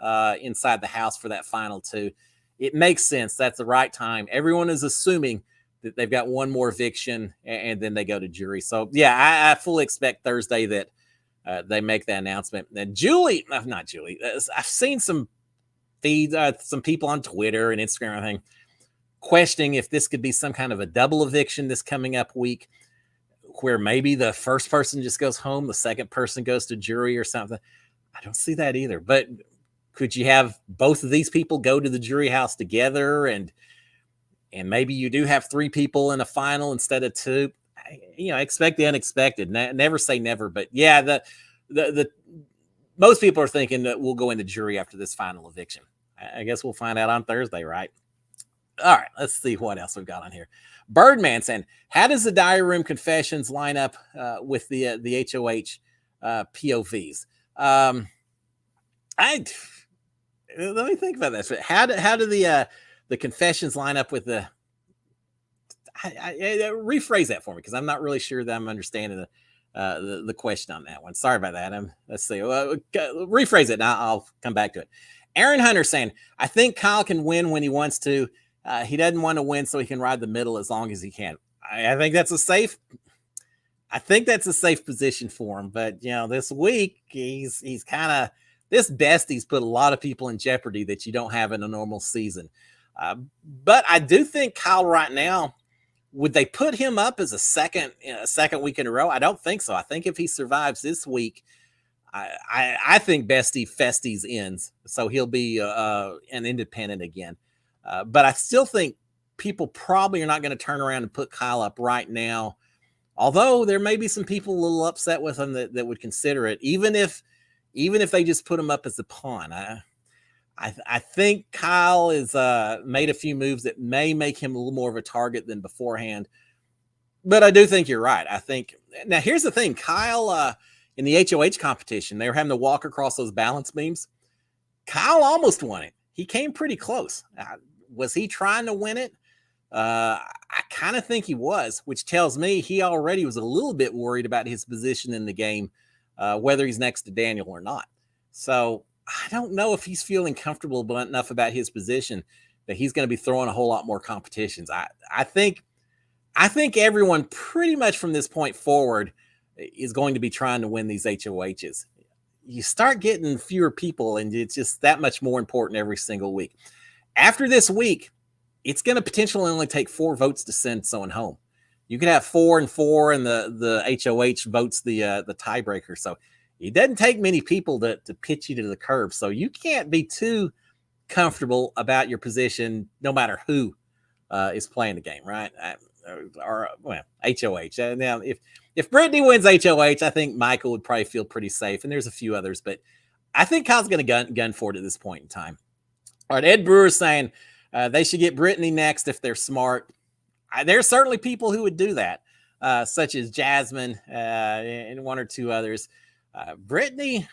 inside the house for that final 2. It makes sense. That's the right time. Everyone is assuming that they've got one more eviction and then they go to jury. So, yeah, I fully expect Thursday that they make that announcement. And Julie, not Julie, I've seen some feeds, some people on Twitter and Instagram, I think, questioning if this could be some kind of a double eviction this coming up week, where maybe the first person just goes home, the second person goes to jury or something. I don't see that either. But could you have both of these people go to the jury house together, and maybe you do have 3 people in a final instead of 2? Expect the unexpected. Never say never. But yeah, the most people are thinking that we'll go into jury after this final eviction. I guess we'll find out on Thursday, right? All right, let's see what else we've got on here. Birdman saying, how does the diary room confessions line up with the HOH POVs? Let me think about this. How do the confessions line up with the? Rephrase that for me, because I'm not really sure that I'm understanding the question on that one. Sorry about that. Let's see. Rephrase it, and I'll come back to it. Aaron Hunter saying, I think Kyle can win when he wants to. He doesn't want to win so he can ride the middle as long as he can. I think that's a safe position for him. But this week he's kind of, this besties put a lot of people in jeopardy that you don't have in a normal season. But I do think Kyle right now, would they put him up as a second week in a row? I don't think so. I think if he survives this week, I think Bestie Festies ends, so he'll be an independent again. But I still think people probably are not going to turn around and put Kyle up right now. Although there may be some people a little upset with him that would consider it, even if they just put him up as a pawn. I think Kyle has made a few moves that may make him a little more of a target than beforehand. But I do think you're right. I think now here's the thing, Kyle. In the HOH competition, they were having to walk across those balance beams. Kyle almost won it. He came pretty close. Was he trying to win it? I kind of think he was, which tells me he already was a little bit worried about his position in the game, whether he's next to Daniel or not. So I don't know if he's feeling comfortable enough about his position that he's going to be throwing a whole lot more competitions. I think everyone pretty much from this point forward is going to be trying to win these HOHs. You start getting fewer people, and it's just that much more important every single week. After this week, it's going to potentially only take 4 votes to send someone home. You could have 4 and 4, and the HOH votes the tiebreaker. So it doesn't take many people to pitch you to the curb. So you can't be too comfortable about your position, no matter who is playing the game, right? HOH. Now, if Brittany wins HOH, I think Michael would probably feel pretty safe, and there's a few others, but I think Kyle's going to gun for it at this point in time. All right, Ed Brewer's saying they should get Brittany next if they're smart. There's certainly people who would do that, such as Jasmine and 1 or 2 others. Brittany,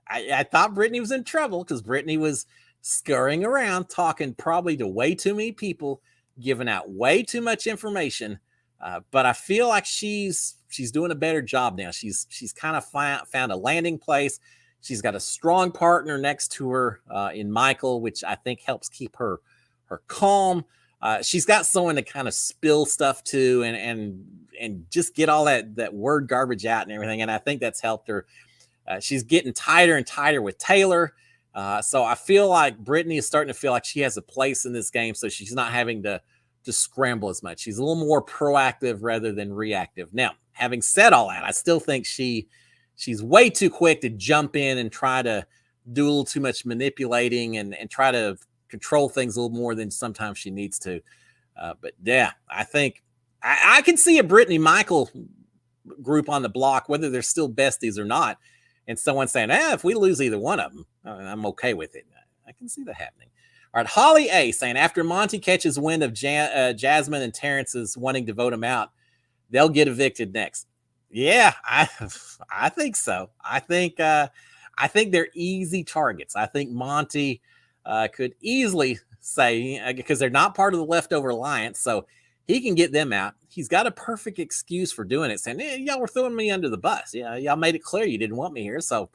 I thought Brittany was in trouble because Brittany was scurrying around, talking probably to way too many people, giving out way too much information. But I feel like she's doing a better job now. She's kind of found a landing place. She's got a strong partner next to her in Michael, which I think helps keep her calm. She's got someone to kind of spill stuff to and just get all that word garbage out and everything. And I think that's helped her. She's getting tighter and tighter with Taylor. So I feel like Brittany is starting to feel like she has a place in this game. So she's not having to scramble as much. She's a little more proactive rather than reactive. Now, having said all that, I still think she's way too quick to jump in and try to do a little too much manipulating and try to control things a little more than sometimes she needs to. But yeah, I think I can see a Brittany Michael group on the block, whether they're still besties or not, and someone saying, if we lose either one of them, I'm okay with it. I can see that happening. All right, Holly A saying, after Monty catches wind of Jasmine and Terrence's wanting to vote him out, they'll get evicted next. Yeah, I think so. I think they're easy targets. I think Monty could easily say, because they're not part of the leftover alliance, so he can get them out. He's got a perfect excuse for doing it, saying, y'all were throwing me under the bus. Yeah, y'all made it clear you didn't want me here, so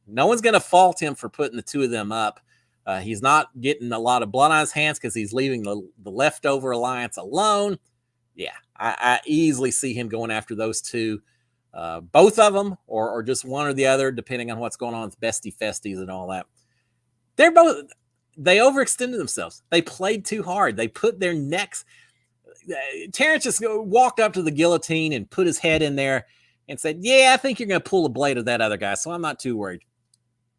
no one's going to fault him for putting the 2 of them up. He's not getting a lot of blood on his hands because he's leaving the leftover alliance alone. Yeah, I easily see him going after those 2 both of them or just one or the other, depending on what's going on with bestie festies and all that. They overextended themselves. They played too hard. They put their necks. Terrence just walked up to the guillotine and put his head in there and said, yeah, I think you're going to pull a blade of that other guy, so I'm not too worried.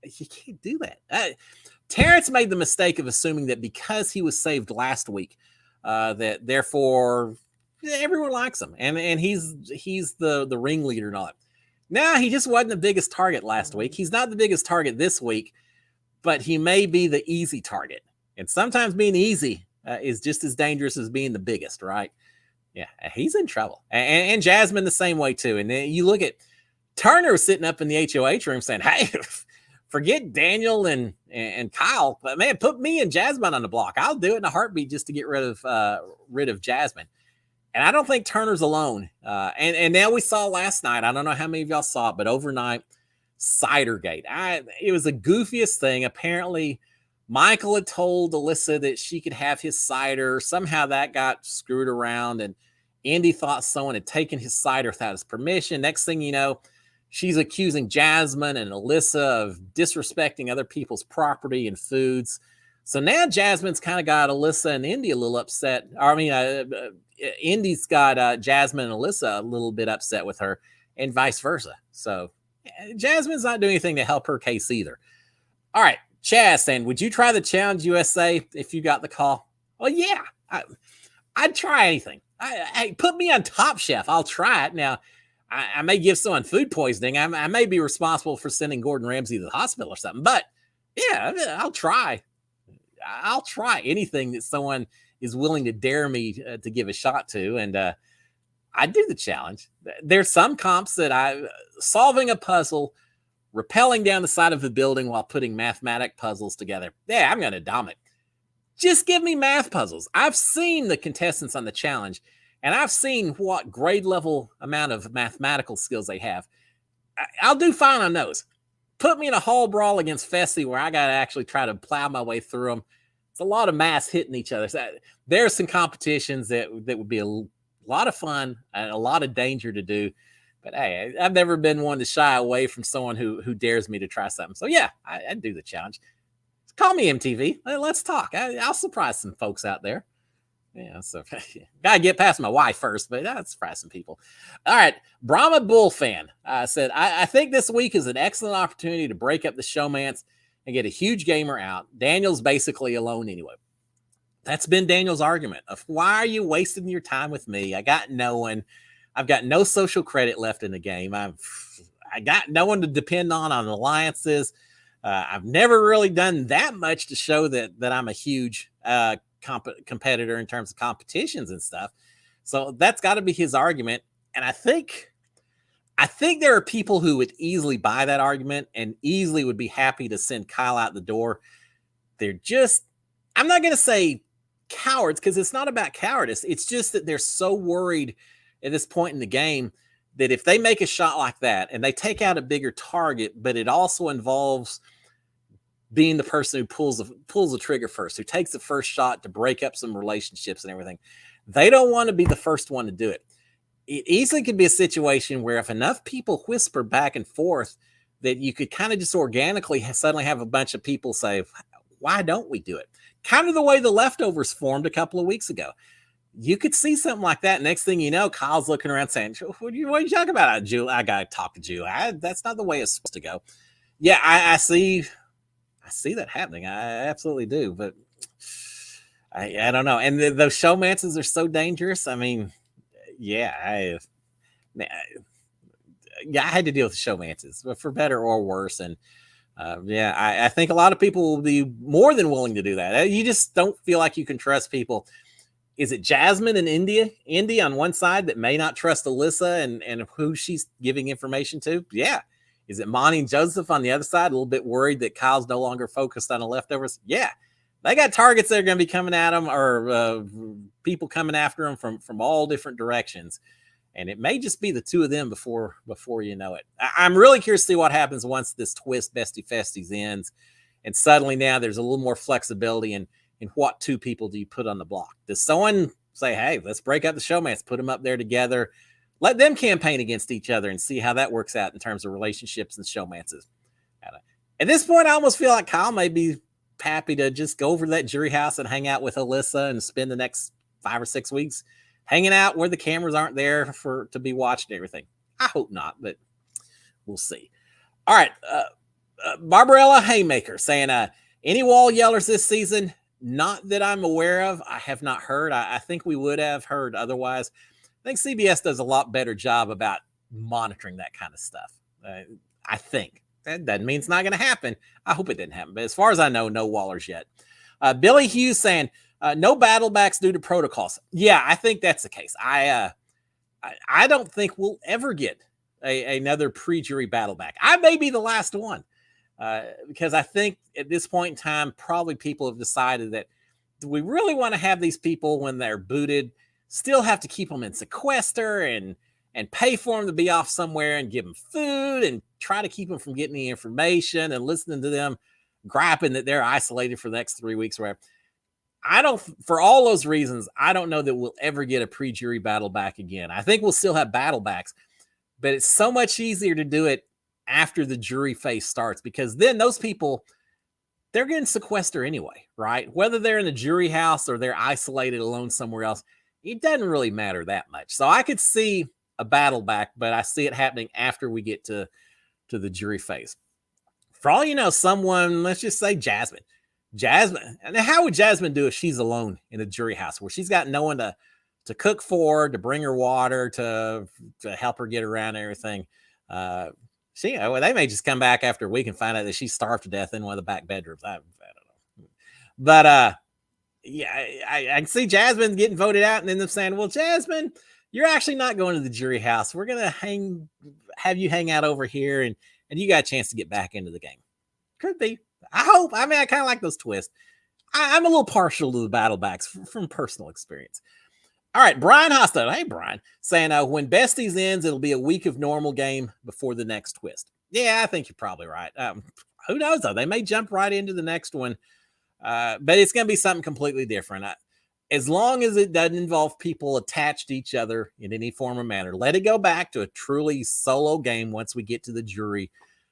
You can't do that. Terrence made the mistake of assuming that because he was saved last week, that therefore everyone likes him, and he's the ringleader and all that. Nah, he just wasn't the biggest target last week. He's not the biggest target this week, but he may be the easy target. And sometimes being easy is just as dangerous as being the biggest, right? Yeah, he's in trouble. And Jasmine the same way too. And then you look at Turner sitting up in the HOH room saying, hey, forget Daniel and Kyle. But man, put me and Jasmine on the block. I'll do it in a heartbeat just to get rid of Jasmine. And I don't think Turner's alone. And now we saw last night, I don't know how many of y'all saw it, but overnight, Cidergate. It was the goofiest thing. Apparently, Michael had told Alyssa that she could have his cider. Somehow that got screwed around, and Indy thought someone had taken his cider without his permission. Next thing you know, she's accusing Jasmine and Alyssa of disrespecting other people's property and foods. So now Jasmine's kind of got Alyssa and Indy a little upset. Indy's got Jasmine and Alyssa a little bit upset with her, and vice versa. So Jasmine's not doing anything to help her case either. All right, Chaz saying, would you try the Challenge USA if you got the call? Well, yeah, I'd try anything. Put me on Top Chef. I'll try it. Now, I may give someone food poisoning. I may be responsible for sending Gordon Ramsay to the hospital or something. But, yeah, I'll try. I'll try anything that someone is willing to dare me to give a shot to. And I do the challenge. There's some comps that solving a puzzle, rappelling down the side of the building while putting mathematic puzzles together. Yeah, I'm going to dominate. Just give me math puzzles. I've seen the contestants on the challenge, and I've seen what grade level amount of mathematical skills they have. I'll do fine on those. Put me in a hall brawl against Fessy where I got to actually try to plow my way through them. It's a lot of mass hitting each other. So there's some competitions that would be a lot of fun and a lot of danger to do. But hey, I've never been one to shy away from someone who dares me to try something. So yeah, I'd do the challenge. Call me MTV. Let's talk. I'll surprise some folks out there. Yeah, so gotta get past my wife first, but that's surprise some people. All right, Brahma Bull fan said, I think this week is an excellent opportunity to break up the showmance and get a huge gamer out. Daniel's basically alone anyway. That's been Daniel's argument of why are you wasting your time with me? I got no one. I've got no social credit left in the game. I got no one to depend on alliances. I've never really done that much to show that I'm a huge competitor in terms of competitions and stuff. So that's got to be his argument. And I think there are people who would easily buy that argument and easily would be happy to send Kyle out the door. They're just, I'm not going to say cowards because it's not about cowardice. It's just that they're so worried at this point in the game that if they make a shot like that and they take out a bigger target, but it also involves being the person who pulls the trigger first, who takes the first shot to break up some relationships and everything, they don't want to be the first one to do it. It easily could be a situation where if enough people whisper back and forth that you could kind of just organically suddenly have a bunch of people say, why don't we do it? Kind of the way the Leftovers formed a couple of weeks ago. You could see something like that. Next thing you know, Kyle's looking around saying, what are you talking about, Julie? I got to talk to Julie. That's not the way it's supposed to go. Yeah, I see that happening. I absolutely do. But I don't know. And those showmances are so dangerous. I mean, yeah, I had to deal with the showmances, but for better or worse. And I think a lot of people will be more than willing to do that. You just don't feel like you can trust people. Is it Jasmine and Indy on one side that may not trust Alyssa and who she's giving information to? Yeah. Is it Monty and Joseph on the other side, a little bit worried that Kyle's no longer focused on the Leftovers? Yeah. They got targets that are going to be coming at them or people coming after them from all different directions. And it may just be the two of them before you know it. I'm really curious to see what happens once this twist Bestie Festies ends. And suddenly now there's a little more flexibility in what two people do you put on the block. Does someone say, hey, let's break up the showmance, put them up there together. Let them campaign against each other and see how that works out in terms of relationships and showmances. At this point, I almost feel like Kyle may be happy to just go over to that jury house and hang out with Alyssa and spend the next 5 or 6 weeks hanging out where the cameras aren't there to be watched and everything. I hope not, but we'll see. All right. Barbarella Haymaker saying, any wall yellers this season? Not that I'm aware of. I have not heard. I think we would have heard otherwise. I think CBS does a lot better job about monitoring that kind of stuff. I think. That doesn't mean it's not going to happen. I hope it didn't happen. But as far as I know, no wallers yet. Billy Hughes saying, no battle backs due to protocols. Yeah, I think that's the case. I don't think we'll ever get another pre-jury battle back. I may be the last one because I think at this point in time, probably people have decided that do we really want to have these people when they're booted, still have to keep them in sequester and pay for them to be off somewhere and give them food and try to keep them from getting the information and listening to them griping that they're isolated for the next 3 weeks or whatever. For all those reasons, I don't know that we'll ever get a pre-jury battle back again. I think we'll still have battle backs, but it's so much easier to do it after the jury phase starts because then those people, they're getting sequestered anyway, right? Whether they're in the jury house or they're isolated alone somewhere else, it doesn't really matter that much. So I could see a battle back, but I see it happening after we get to the jury phase. For all you know, someone, let's just say Jasmine, and how would Jasmine do if she's alone in a jury house where she's got no one to cook for, to bring her water, to help her get around and everything? They may just come back after a week and find out that she's starved to death in one of the back bedrooms. I don't know. But yeah, I can see Jasmine getting voted out and then them saying, well, Jasmine, you're actually not going to the jury house. We're going to have you hang out over here and you got a chance to get back into the game. Could be. I hope. I mean, I kind of like those twists. I'm a little partial to the battle backs from personal experience. All right, Brian Hostow. Hey, Brian. Saying, when Besties ends, it'll be a week of normal game before the next twist. Yeah, I think you're probably right. Who knows, though? They may jump right into the next one. But it's going to be something completely different. As long as it doesn't involve people attached to each other in any form or manner, let it go back to a truly solo game once we get to the jury,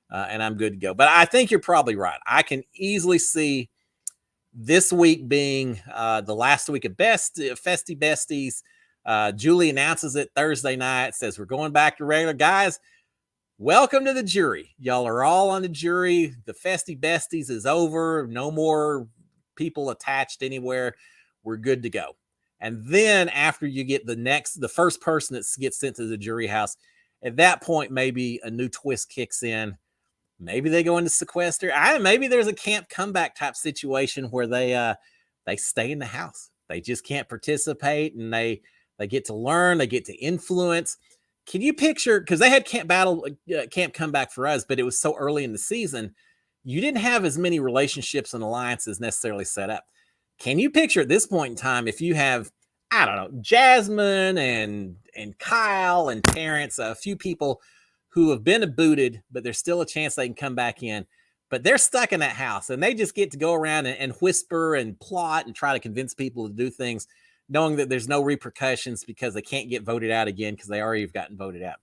and I'm good to go. But I think you're probably right. I can easily see this week being the last week of Festy Besties. Julie announces it Thursday night, says we're going back to regular. Guys, welcome to the jury. Y'all are all on the jury. The Festy Besties is over. No more people attached anywhere. We're good to go. And then after you get the first person that gets sent to the jury house, at that point, maybe a new twist kicks in. Maybe they go into sequester. Maybe there's a camp comeback type situation where they stay in the house. They just can't participate and they get to learn, they get to influence. Can you picture, because they had camp comeback for us, but it was so early in the season, you didn't have as many relationships and alliances necessarily set up. Can you picture at this point in time, if you have, I don't know, Jasmine and Kyle and Terrence, a few people who have been booted, but there's still a chance they can come back in, but they're stuck in that house and they just get to go around and whisper and plot and try to convince people to do things, knowing that there's no repercussions because they can't get voted out again because they already have gotten voted out.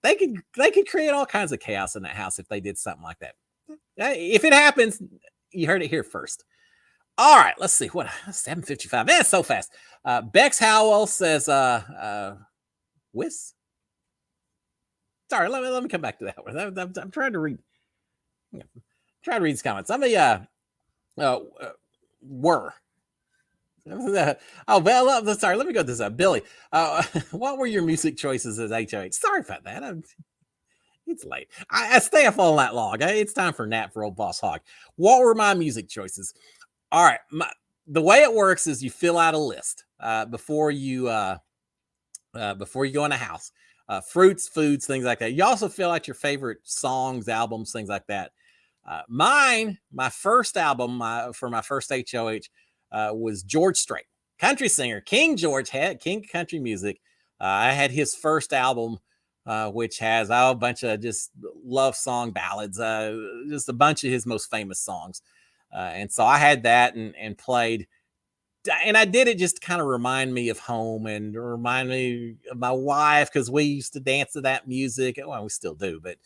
They could create all kinds of chaos in that house if they did something like that. If it happens, you heard it here first. All right, let's see. What 7:55? Man, it's so fast. Bex Howell says, Whis. Sorry, let me come back to that one. I'm trying to read. Try to read these comments. Somebody were. Oh, well, sorry. Let me go this up. Billy, what were your music choices as HOH? Sorry about that. It's late. I stay up all night long. It's time for a nap for old Boss Hog. What were my music choices? All right. The way it works is you fill out a list before you go in a house. Fruits, foods, things like that. You also fill out your favorite songs, albums, things like that. My first album for my first HOH was George Strait, country singer. King George had King Country Music. I had his first album, which has a bunch of just love song ballads, just a bunch of his most famous songs. And so I had that and played and I did it just to kind of remind me of home and remind me of my wife, because we used to dance to that music. Well, we still do, but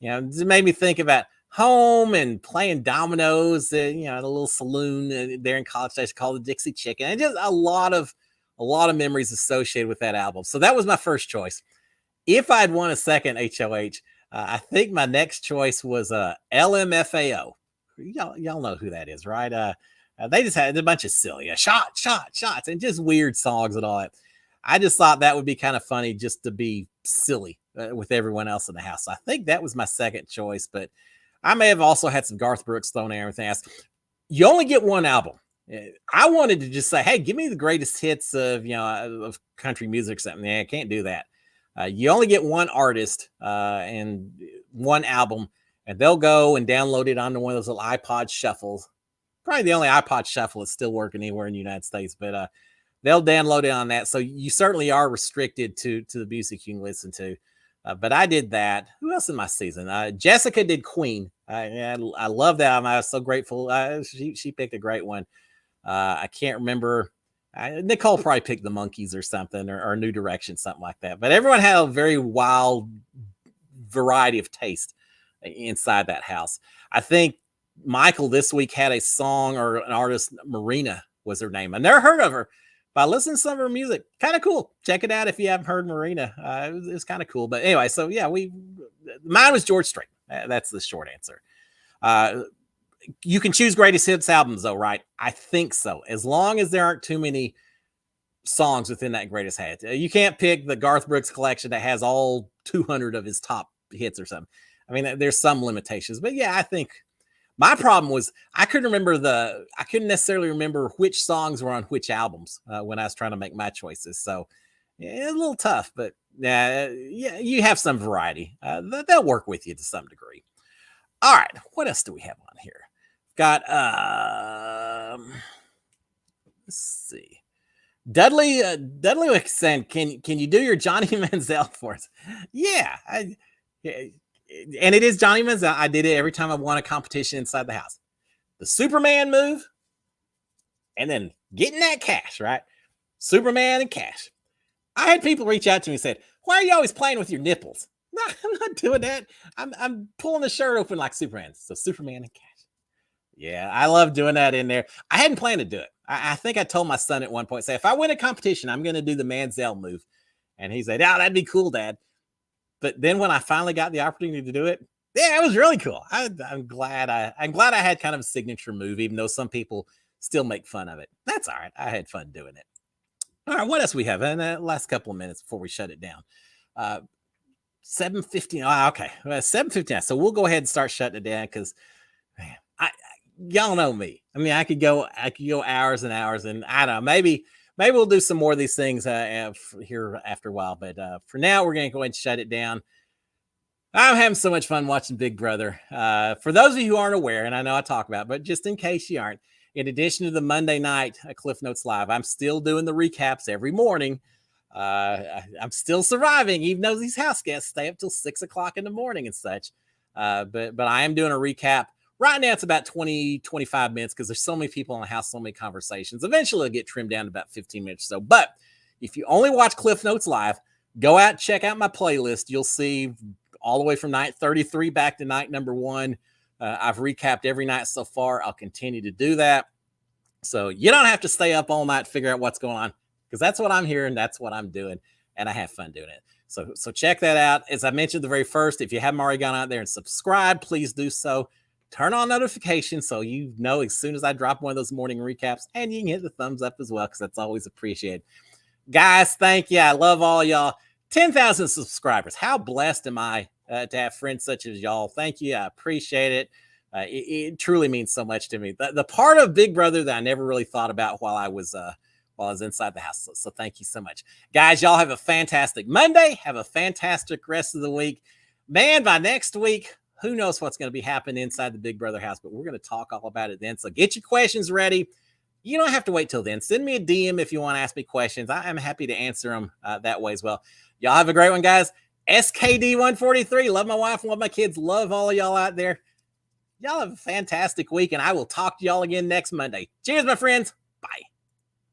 it made me think about home and playing dominoes, in a little saloon there in College Station called the Dixie Chicken, and just a lot of memories associated with that album. So that was my first choice. If I'd won a second HOH, I think my next choice was LMFAO. Y'all know who that is, right? They just had a bunch of silly shots, and just weird songs and all that. I just thought that would be kind of funny just to be silly with everyone else in the house. So I think that was my second choice, but I may have also had some Garth Brooks thrown in and everything else. You only get one album. I wanted to just say, hey, give me the greatest hits of country music or something. Yeah, I can't do that. You only get one artist and one album, and they'll go and download it onto one of those little iPod shuffles. Probably the only iPod shuffle that's still working anywhere in the United States, but they'll download it on that. So you certainly are restricted to the music you can listen to. But I did that. Who else in my season? Jessica did Queen. I love that album. I was so grateful. She picked a great one. I can't remember. Nicole probably picked the Monkees or something, or New Direction, something like that. But everyone had a very wild variety of taste inside that house. I think Michael this week had a song or an artist, Marina was her name. I never heard of her, but I listened to some of her music. Kind of cool. Check it out if you haven't heard Marina. It was kind of cool. But anyway, so yeah, mine was George Strait. That's the short answer. You can choose greatest hits albums though, right? I think so. As long as there aren't too many songs within that greatest hits. You can't pick the Garth Brooks collection that has all 200 of his top hits or something. I mean, there's some limitations, but yeah, I think my problem was I couldn't necessarily remember which songs were on which albums when I was trying to make my choices. So yeah, a little tough, but yeah, you have some variety. They'll work with you to some degree. All right, what else do we have on here? Got let's see. Dudley was saying, can you do your Johnny Manziel for us? Yeah, and it is Johnny Manziel. I did it every time I won a competition inside the house. The Superman move, and then getting that cash, right? Superman and cash. I had people reach out to me and said, why are you always playing with your nipples? No, I'm not doing that. I'm pulling the shirt open like Superman. So Superman and cash. Yeah, I love doing that in there. I hadn't planned to do it. I think I told my son at one point, say, if I win a competition, I'm going to do the Manziel move. And he said, oh, that'd be cool, Dad. But then when I finally got the opportunity to do it, yeah, it was really cool. I'm glad I had kind of a signature move, even though some people still make fun of it. That's all right. I had fun doing it. All right, what else we have in the last couple of minutes before we shut it down? 7:15. Oh, okay, 7:59. So we'll go ahead and start shutting it down because, man, y'all know me. I mean, I could go hours and hours, and I don't know. Maybe we'll do some more of these things here after a while. But for now, we're going to go ahead and shut it down. I'm having so much fun watching Big Brother. For those of you who aren't aware, and I know I talk about it, but just in case you aren't, in addition to the Monday night Cliff Notes Live, I'm still doing the recaps every morning. I'm still surviving, even though these house guests stay up till 6 o'clock in the morning and such. But I am doing a recap. Right now, it's about 20-25 minutes because there's so many people in the house, so many conversations. Eventually, it'll get trimmed down to about 15 minutes or so. But if you only watch Cliff Notes Live, go out, check out my playlist. You'll see all the way from night 33 back to night number 1. I've recapped every night so far. I'll continue to do that. So you don't have to stay up all night to figure out what's going on, because that's what I'm hearing. That's what I'm doing. And I have fun doing it. So check that out. As I mentioned the very first, if you haven't already gone out there and subscribed, please do so. Turn on notifications so you know as soon as I drop one of those morning recaps, and you can hit the thumbs up as well, because that's always appreciated. Guys, thank you. I love all y'all. 10,000 subscribers. How blessed am I to have friends such as y'all? Thank you. I appreciate it. It truly means so much to me. The part of Big Brother that I never really thought about while I was inside the house. So thank you so much. Guys, y'all have a fantastic Monday. Have a fantastic rest of the week. Man, by next week, who knows what's going to be happening inside the Big Brother house, but we're going to talk all about it then. So get your questions ready. You don't have to wait till then. Send me a DM if you want to ask me questions. I am happy to answer them that way as well. Y'all have a great one, guys. SKD143. Love my wife, love my kids. Love all of y'all out there. Y'all have a fantastic week, and I will talk to y'all again next Monday. Cheers, my friends. Bye.